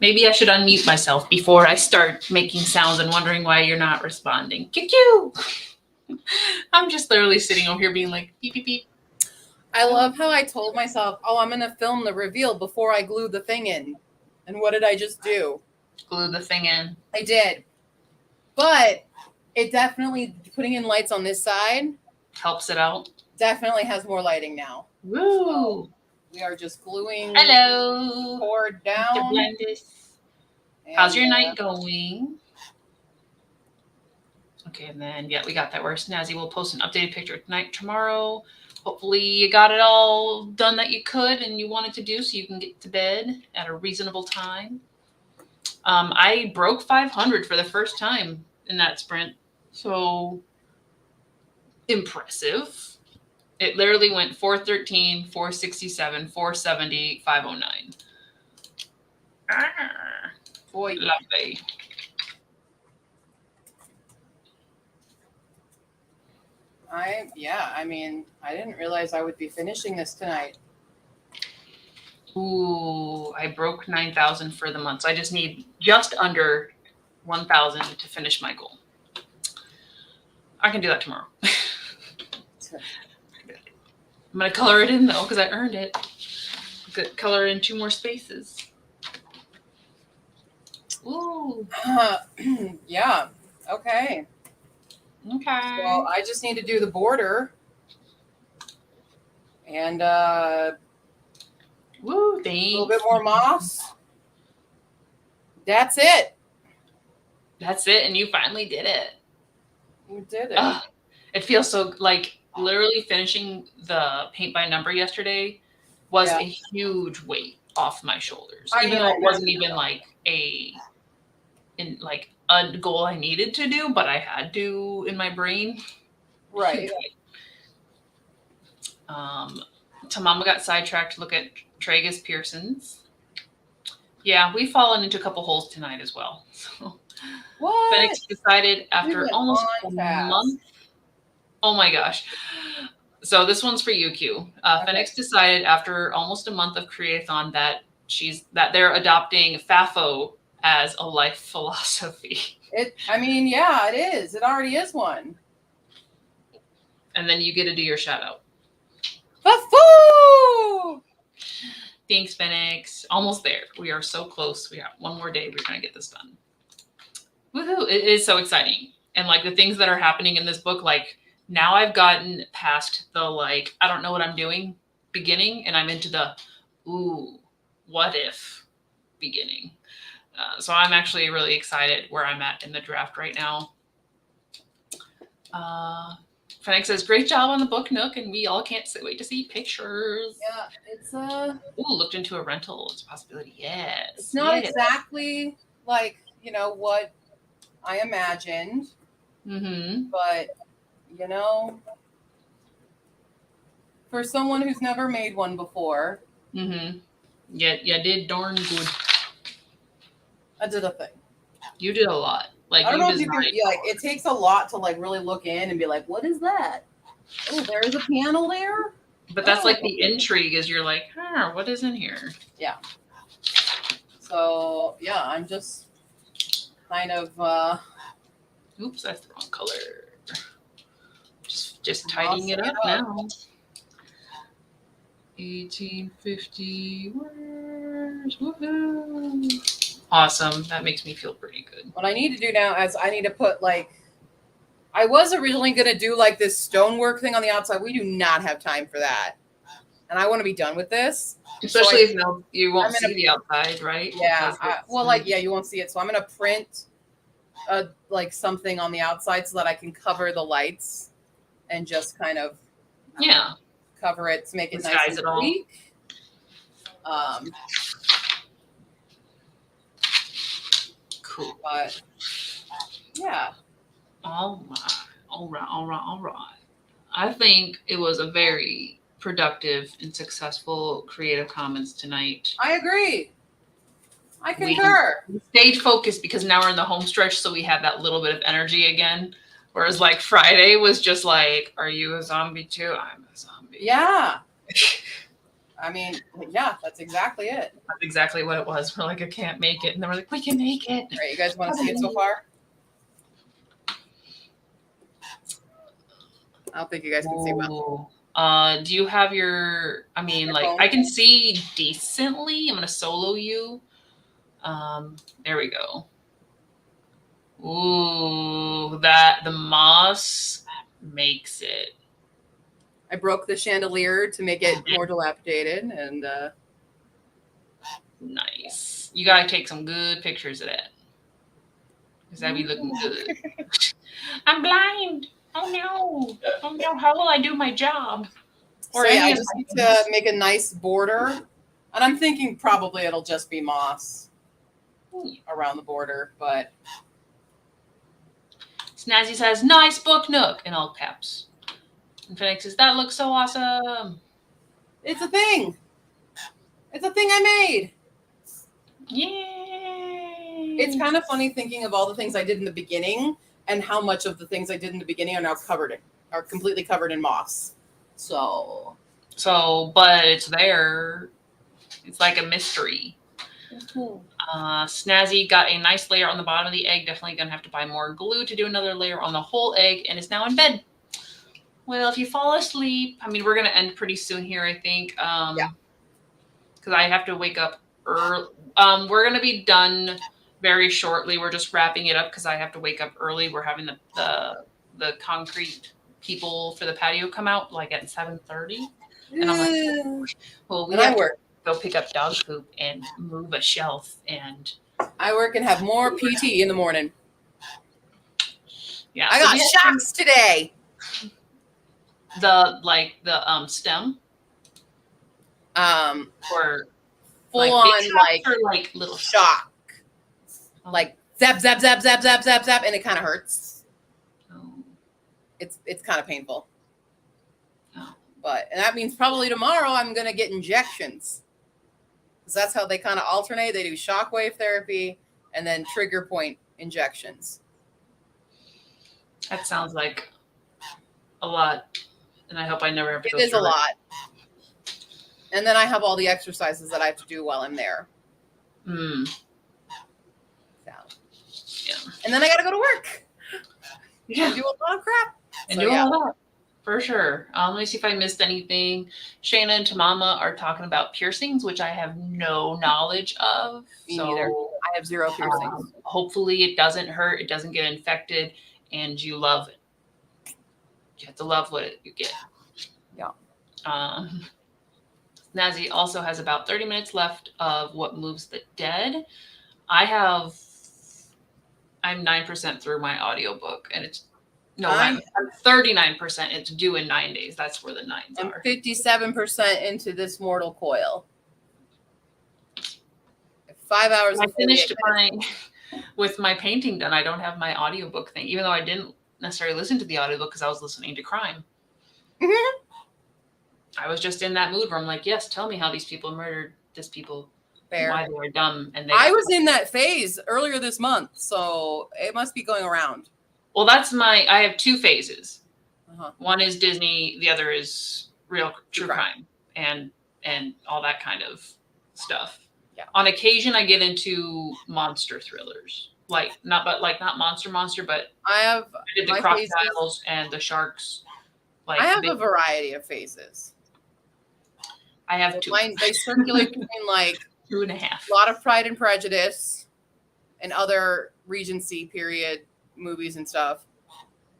Maybe I should unmute myself before I start making sounds and wondering why you're not responding. Q. I'm just literally sitting over here being like, beep, beep, beep. I love how I told myself, oh, I'm going to film the reveal before I glue the thing in. And what did I just do? Glue the thing in. I did. But it definitely, putting in lights on this side. Helps it out. Definitely has more lighting now. Woo. So we are just gluing Hello. cord down. How's your night going? Okay, and then, yeah, we got that where Snazzy will post an updated picture tonight, tomorrow. Hopefully you got it all done that you could and you wanted to do so you can get to bed at a reasonable time. I broke 500 for the first time in that sprint. So impressive. It literally went 413, 467, 470, 509. Boy, lovely. I mean, I didn't realize I would be finishing this tonight. Ooh, I broke 9,000 for the month. So I just need just under 1,000 to finish my goal. I can do that tomorrow. I'm going to color it in though, because I earned it. Color in 2 more spaces. Ooh. Yeah. Okay. Okay. Well, I just need to do the border. And woo, thanks. A little bit more moss. That's it. That's it. And you finally did it. You did it. It feels so like literally finishing the paint by number yesterday was a huge weight off my shoulders. Even though it wasn't even like a goal I needed to do, but I had to in my brain. Right. Tamama got sidetracked to look at Tragus Pearson's. Yeah, we've fallen into a couple holes tonight as well. So what? Phoenix decided after almost a month. Oh my gosh. So this one's for you, Q. Phoenix decided after almost a month of Creathon that they're adopting FAFO as a life philosophy. I mean, yeah, it is. It already is one. And then you get to do your shout out. FAFO! Thanks, Phoenix. Almost there. We are so close. We got one more day. We're going to get this done. Woohoo. It is so exciting. And like the things that are happening in this book, like now I've gotten past the like, I don't know what I'm doing beginning, and I'm into the, ooh, what if beginning. So I'm actually really excited where I'm at in the draft right now. Frank says, great job on the book, Nook, and we all can't wait to see pictures. Yeah, it's Ooh, looked into a rental. It's a possibility. Yes. It's not exactly like, what I imagined. Mm-hmm. But, for someone who's never made one before. Mm-hmm. Yeah, you did darn good. I did a thing. You did a lot. Like, I don't know if you can be like, it takes a lot to like really look in and be like, what is that? Oh, there's a piano there. But that's like the intrigue is you're like, what is in here? Yeah. So yeah, I'm just kind of oops, that's the wrong color. Just tidying it up now. 1850 words. Woohoo. Awesome. That makes me feel pretty good. What I need to do now is I need to put like, I was originally going to do like this stonework thing on the outside. We do not have time for that. And I want to be done with this. Especially if you won't see the outside, right? Yeah. You won't see it. So I'm going to print like something on the outside so that I can cover the lights and just kind of cover it to make it nice and sleek. Cool. But yeah. All right. I think it was a very productive and successful Creative Commons tonight. I agree. I concur. We stayed focused because now we're in the home stretch, so we have that little bit of energy again. Whereas like Friday was just like, are you a zombie too? I'm a zombie. Yeah. I mean, yeah, that's exactly it. That's exactly what it was. We're like, I can't make it. And then we're like, we can make it. All right, you guys want to see it so far? I don't think you guys can see well. Do you have your, I mean, like, I can see decently. I'm going to solo you. There we go. Ooh, the moss makes it. I broke the chandelier to make it more dilapidated, and nice. You gotta take some good pictures of that, because that'd be looking good. I'm blind. Oh no! Oh no! How will I do my job? Or yeah, I just need to make a nice border, and I'm thinking probably it'll just be moss around the border, but. Snazzy says, "Nice book nook" in all caps. And Phoenix says, "That looks so awesome." It's a thing. It's a thing I made. Yay! It's kind of funny thinking of all the things I did in the beginning and how much of the things I did in the beginning are now completely covered in moss. So, but it's there. It's like a mystery. Snazzy got a nice layer on the bottom of the egg. Definitely gonna have to buy more glue to do another layer on the whole egg, and is now in bed. Well, if you fall asleep, I mean, we're gonna end pretty soon here, I think. Yeah. Because I have to wake up early. We're gonna be done very shortly. We're just wrapping it up because I have to wake up early. We're having the concrete people for the patio come out like at 7:30, and I'm like, well, we have to go pick up dog poop and move a shelf, and I work and have more PT in the morning. Yeah, I got shocks today. The stem, or full on like little shock, like zap zap zap zap zap zap zap, and it kind of hurts. Oh. It's kind of painful. Oh. And that means probably tomorrow I'm gonna get injections. Because that's how they kind of alternate. They do shockwave therapy and then trigger point injections. That sounds like a lot. And I hope I never have to go through it. It is a lot. And then I have all the exercises that I have to do while I'm there. So, yeah. And then I got to go to work. Yeah. And do a lot of crap. And do all that. For sure. Let me see if I missed anything. Shayna and Tamama are talking about piercings, which I have no knowledge of. Me neither. I have 0 piercings. Hopefully it doesn't hurt. It doesn't get infected. And you love it. You have to love what you get. Yeah. Nazi also has about 30 minutes left of What Moves the Dead. I'm 9% through my audiobook, and it's I'm 39%. It's due in 9 days. That's where the 9s are. 57% into this mortal coil. 5 hours. I finished with my painting done. I don't have my audiobook thing, even though I didn't necessarily listen to the audiobook because I was listening to crime. Mm-hmm. I was just in that mood where I'm like, yes, tell me how these people murdered this people. Fair. Why they were dumb. And I was in that phase earlier this month, so it must be going around. Well, I have 2 phases. One is Disney, the other is real true crime and all that kind of stuff. Yeah. On occasion, I get into monster thrillers, not monster, but I did the crocodiles and the sharks. I have a variety of phases. I have 2. Mine, they circulate between 2.5. A lot of Pride and Prejudice and other Regency period movies and stuff.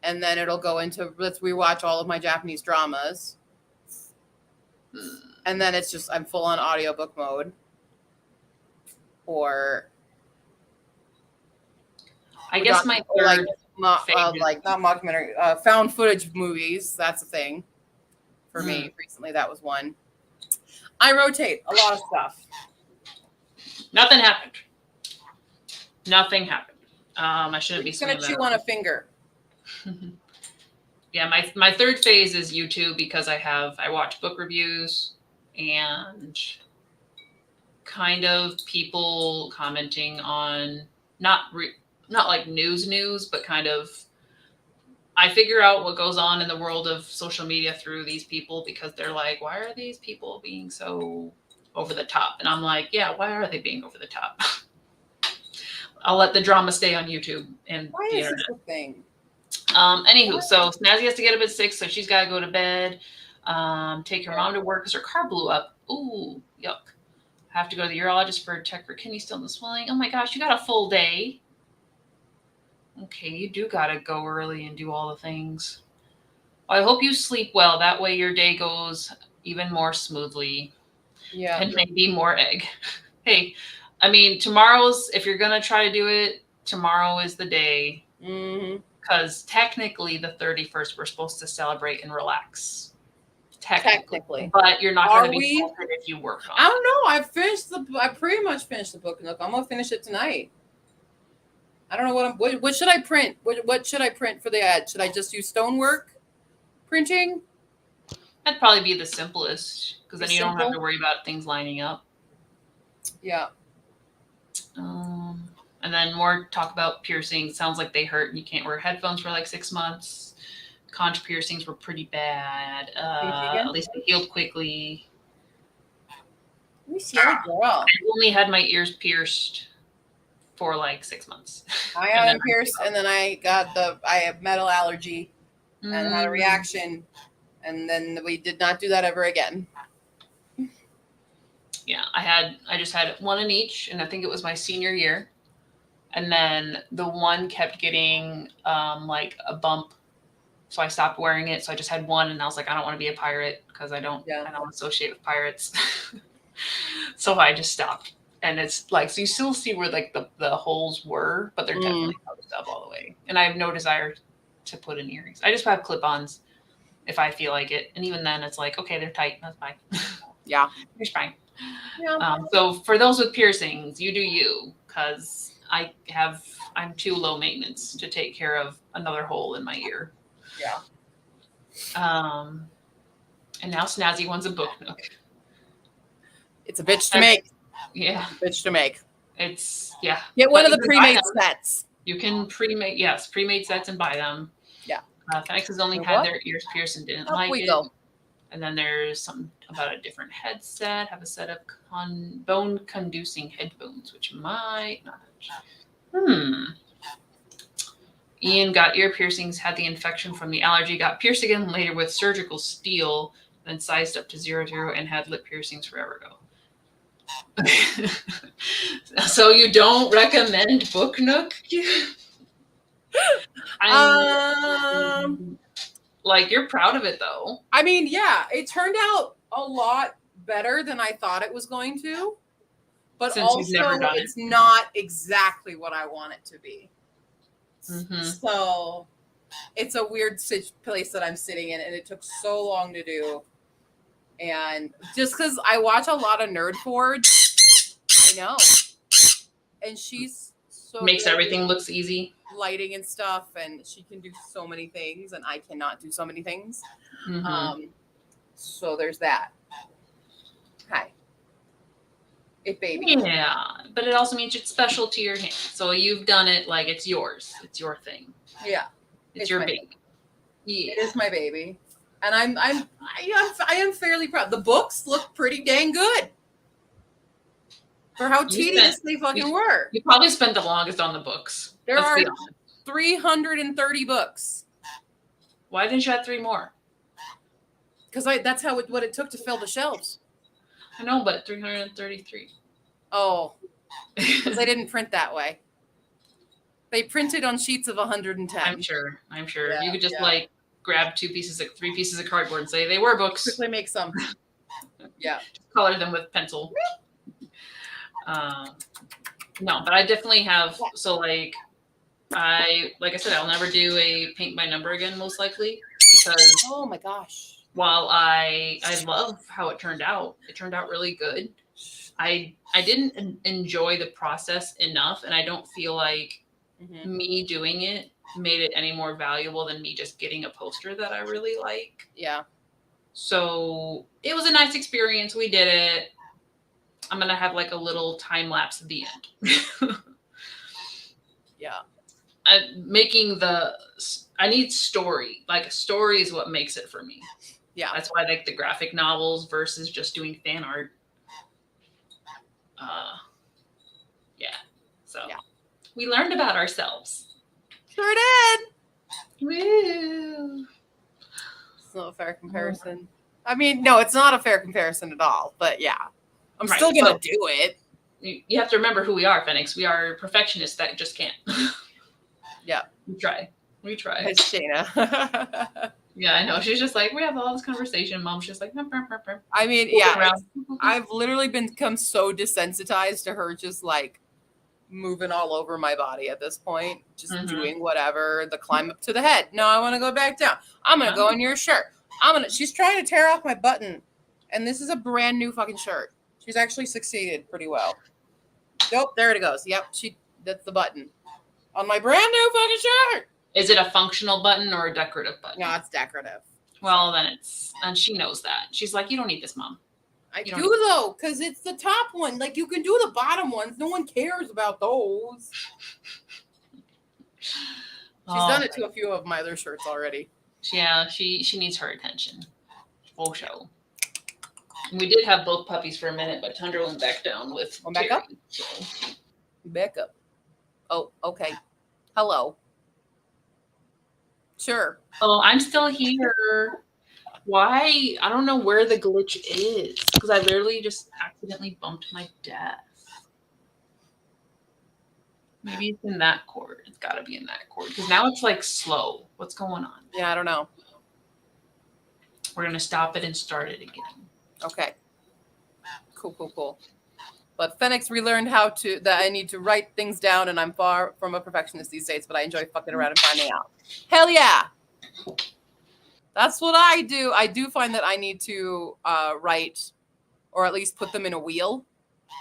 And then it'll go into, let's rewatch all of my Japanese dramas. And then it's just, I'm full on audiobook mode. Or I guess my third not mockumentary, found footage movies. That's a thing for me. Recently, that was one. I rotate a lot of stuff. Nothing happened. I shouldn't be gonna chew on a finger. Yeah, my third phase is YouTube because I watch book reviews and kind of people commenting on not like news, but kind of I figure out what goes on in the world of social media through these people because they're like, why are these people being so over the top? And I'm like, yeah, why are they being over the top? I'll let the drama stay on YouTube and Why the is internet. this a thing? Anywho, so Snazzy has to get up at 6, so she's got to go to bed. Take her mom to work because her car blew up. Ooh, yuck. Have to go to the urologist for a check for kidney stone and swelling. Oh my gosh, you got a full day. Okay, you do got to go early and do all the things. Well, I hope you sleep well. That way your day goes even more smoothly. Yeah. And maybe more egg. Hey, I mean, tomorrow's, if you're going to try to do it, tomorrow is the day. Because technically the 31st, we're supposed to celebrate and relax. Technically. But you're not going to be salted if you work on it. I don't know. I pretty much finished the book. Look, I'm going to finish it tonight. I don't know what should I print? What should I print for the ad? Should I just use stonework printing? That'd probably be the simplest because then you don't have to worry about things lining up. Yeah. And then more talk about piercings. Sounds like they hurt and you can't wear headphones for like 6 months. Conch piercings were pretty bad. At least they healed quickly. Let me see, girl. I only had my ears pierced for like 6 months. I had them pierced, and then I have metal allergy and had a reaction, and then we did not do that ever again. Yeah, I just had one in each, and I think it was my senior year. And then the one kept getting like a bump. So I stopped wearing it. So I just had one, and I was like, I don't want to be a pirate because I don't associate with pirates. So I just stopped. And it's like, so you still see where like the holes were, but they're definitely closed up all the way. And I have no desire to put in earrings. I just have clip-ons if I feel like it. And even then it's like, okay, they're tight. That's fine. Yeah. It's fine. Yeah. So for those with piercings, you do you, because I'm too low maintenance to take care of another hole in my ear. Yeah. And now Snazzy wants a book nook. It's a bitch to make. Yeah. Bitch to make. It's, yeah. Get one of the pre-made sets. You can pre-made sets and buy them. Yeah. Phoenix has only had their ears pierced and didn't like it. Go. And then there's something about a different headset. Have a set of bone-conducing headphones, which might not. Ian got ear piercings, had the infection from the allergy, got pierced again later with surgical steel, then sized up to 0, and had lip piercings forever ago. So you don't recommend Book Nook? Like, you're proud of it though. I mean, yeah, it turned out a lot better than I thought it was going to. But Since also, you've never done it's not exactly what I want it to be. So it's a weird place that I'm sitting in, and it took so long to do. And just because I watch a lot of Nerd Forge, I know. And she's so makes everything looks easy. Lighting and stuff, and she can do so many things, and I cannot do so many things. So there's that. Hi. It baby. Yeah, but it also means it's special to your hand. So you've done it like it's yours. It's your thing. Yeah. It's your baby. Yeah. It is my baby. And I am fairly proud. The books look pretty dang good. For how tedious they fucking were. You probably spent the longest on the books. There are 330 books. Why didn't you add 3 more? Because that's what it took to fill the shelves. I know, but 333. Oh, because they didn't print that way. They printed on sheets of 110. I'm sure. Yeah, you could just like grab 3 pieces of cardboard and say they were books. Quickly make some. Yeah. Just color them with pencil. No, but I definitely have. So like I said, I'll never do a paint by number again, most likely, because oh my gosh. While I love how it turned out really good. I didn't enjoy the process enough, and I don't feel like me doing it made it any more valuable than me just getting a poster that I really like. Yeah. So it was a nice experience. We did it. I'm gonna have like a little time lapse at the end. Yeah. I'm making I need story. Like, story is what makes it for me. Yeah. That's why I like the graphic novels versus just doing fan art. Yeah. So we learned about ourselves. Sure did. Woo. It's not a fair comparison. I mean, no, it's not a fair comparison at all. But yeah, I'm Right, still gonna do it. You have to remember who we are, Phoenix. We are perfectionists that just can't. Yeah. We try. It's Shayna. Yeah, I know. She's just like, we have all this conversation. Mom's just like, burp, burp, burp, burp. I mean, yeah, I've literally become so desensitized to her just like moving all over my body at this point, just doing whatever. The climb up to the head. No, I want to go back down. I'm gonna go in your shirt. She's trying to tear off my button, and this is a brand new fucking shirt. She's actually succeeded pretty well. Nope, there it goes. Yep, that's the button on my brand new fucking shirt. Is it a functional button or a decorative button? No, it's decorative. Well, then and she knows that. She's like, you don't need this, Mom. I do though, because it's the top one. Like, you can do the bottom ones. No one cares about those. She's done it to a few of my other shirts already. Yeah, she needs her attention. Full show. We did have both puppies for a minute, but Tundra went back down with back up? Back up. Oh, okay. Hello. Sure. Oh, I'm still here. Why? I don't know where the glitch is, because I literally just accidentally bumped my desk. Maybe it's in that cord. It's got to be in that cord, because now it's like slow. What's going on? Yeah, I don't know. We're going to stop it and start it again. Okay. Cool. But Phoenix relearned that I need to write things down, and I'm far from a perfectionist these days, but I enjoy fucking around and finding out. Hell yeah. That's what I do. I do find that I need to write, or at least put them in a wheel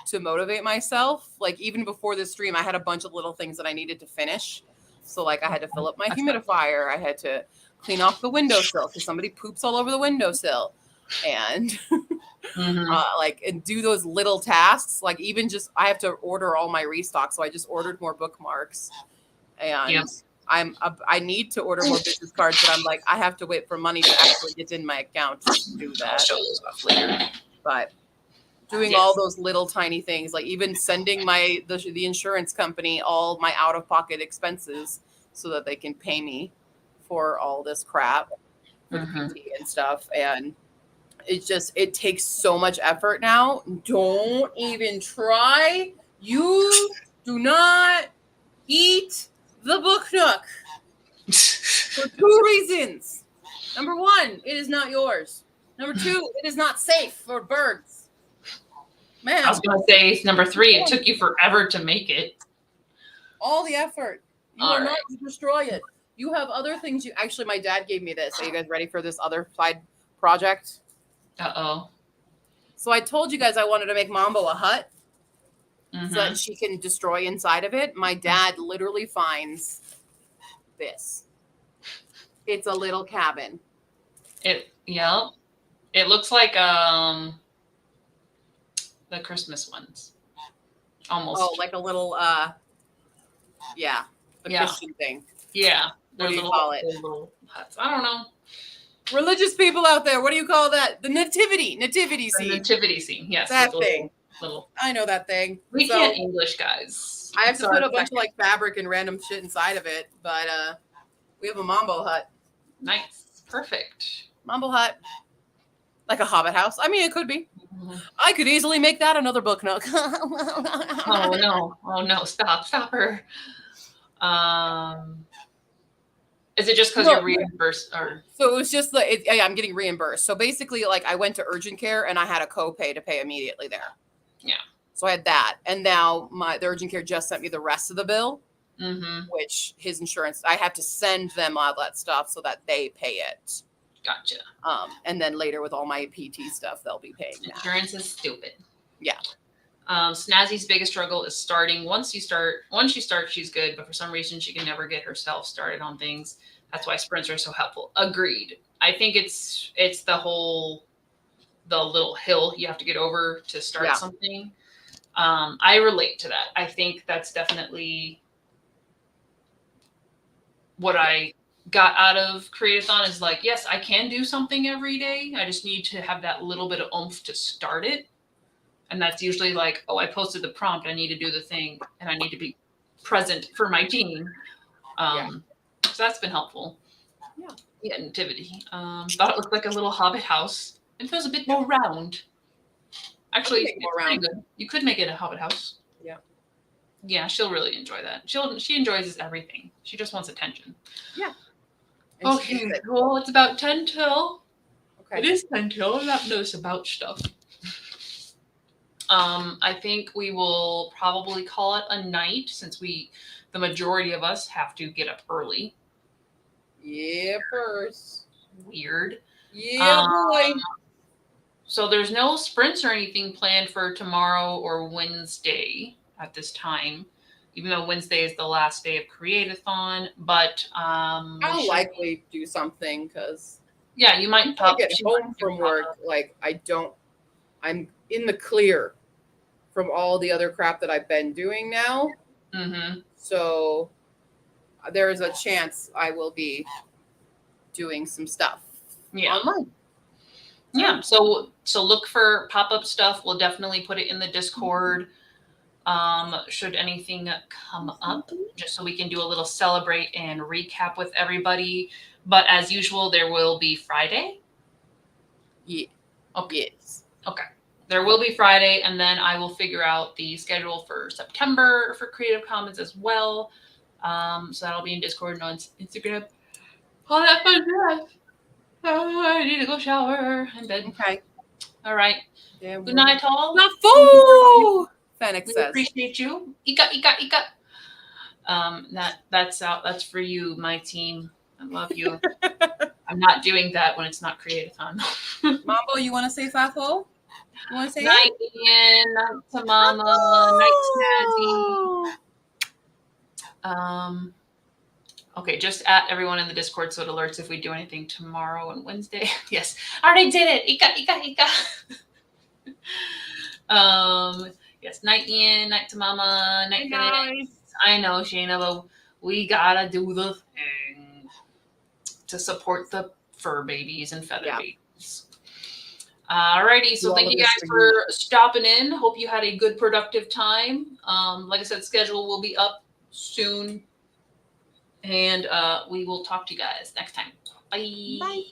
to motivate myself. Like, even before this stream, I had a bunch of little things that I needed to finish. So, like, I had to fill up my humidifier. I had to clean off the windowsill because somebody poops all over the windowsill. And and do those little tasks. Like, even just, I have to order all my restock. So I just ordered more bookmarks. And I need to order more business cards, but I'm like, I have to wait for money to actually get in my account to do that. I'll show those off later. But doing all those little tiny things, like even sending the insurance company all my out-of-pocket expenses so that they can pay me for all this crap for the PT and stuff. And it takes so much effort now. Don't even try. You do not eat the Book Nook for 2 reasons. Number 1, it is not yours. Number 2, it is not safe for birds. Man, I was going to say number 3. It took you forever to make it. All the effort. You are not to destroy it. You have other things. Actually, my dad gave me this. Are you guys ready for this other side project? Uh-oh. So I told you guys I wanted to make Mambo a hut. So that she can destroy inside of it. My dad literally finds this. It's a little cabin. It looks like the Christmas ones. Almost. Oh, like a little Christian thing. Yeah. What do you call it? Little huts. I don't know. Religious people out there, what do you call that? The nativity scene. The nativity scene, yes. That thing. Little. I know that thing. We can't English, guys. I have to put a bunch of like fabric and random shit inside of it, but we have a Mambo hut. Nice. Perfect. Mambo hut. Like a hobbit house. I mean, it could be. I could easily make that another Book Nook. Oh no. Stop her. Is it just because you're reimbursed? So it was just I'm getting reimbursed. So basically, like, I went to urgent care and I had a copay to pay immediately there. Yeah. So I had that, and now the urgent care just sent me the rest of the bill, which his insurance, I have to send them all that stuff so that they pay it. Gotcha. And then later with all my PT stuff, they'll be paying. Insurance is stupid. Yeah. Snazzy's biggest struggle is starting. Once she starts, she's good, but for some reason she can never get herself started on things. That's why sprints are so helpful. Agreed. I think it's the little hill you have to get over to start something. I relate to that. I think that's definitely what I got out of Createathon is like, yes, I can do something every day. I just need to have that little bit of oomph to start it. And that's usually like, oh, I posted the prompt. I need to do the thing and I need to be present for my team. So that's been helpful. Yeah, nativity. Thought it looked like a little hobbit house. It feels a bit more round. Actually, it's pretty good. You could make it a hobbit house. Yeah. Yeah, she'll really enjoy that. She enjoys everything. She just wants attention. Yeah. And okay. Well, it's about 10 till. Okay. It is 10 till. I'm not notice about stuff. I think we will probably call it a night since the majority of us have to get up early. Yeah, first. Weird. Yeah, boy. So there's no sprints or anything planned for tomorrow or Wednesday at this time, even though Wednesday is the last day of Createathon. But I'll likely do something because you might get home from work. Like I'm in the clear from all the other crap that I've been doing now. Mm-hmm. So there is a chance I will be doing some stuff online. Yeah. So look for pop-up stuff. We'll definitely put it in the Discord. Should anything come up, just so we can do a little celebrate and recap with everybody. But as usual, there will be Friday. Yeah. Okay. Yes. Okay. There will be Friday, and then I will figure out the schedule for September for Creative Commons as well. So that'll be in Discord and on Instagram. All that fun stuff. Oh, I need to go shower and bed. Okay. All right. Yeah, good night, all. Not full. Fennec says. Appreciate you. Ika. That's for you, my team. I love you. I'm not doing that when it's not Createathon. Mambo, you want to say Fafo? You want to say night, Ian. Night to Mama. Night, Snazzy. Okay, just at everyone in the Discord so it alerts if we do anything tomorrow and Wednesday. Yes, I already did it. Ika. Yes, night, Ian. Night to Mama. Night, Fennec. I know, Shayna, but we gotta do the thing to support the fur babies and feather babies. Alrighty, so thank you guys for stopping in. Hope you had a good, productive time. Like I said, schedule will be up soon. And we will talk to you guys next time. Bye. Bye.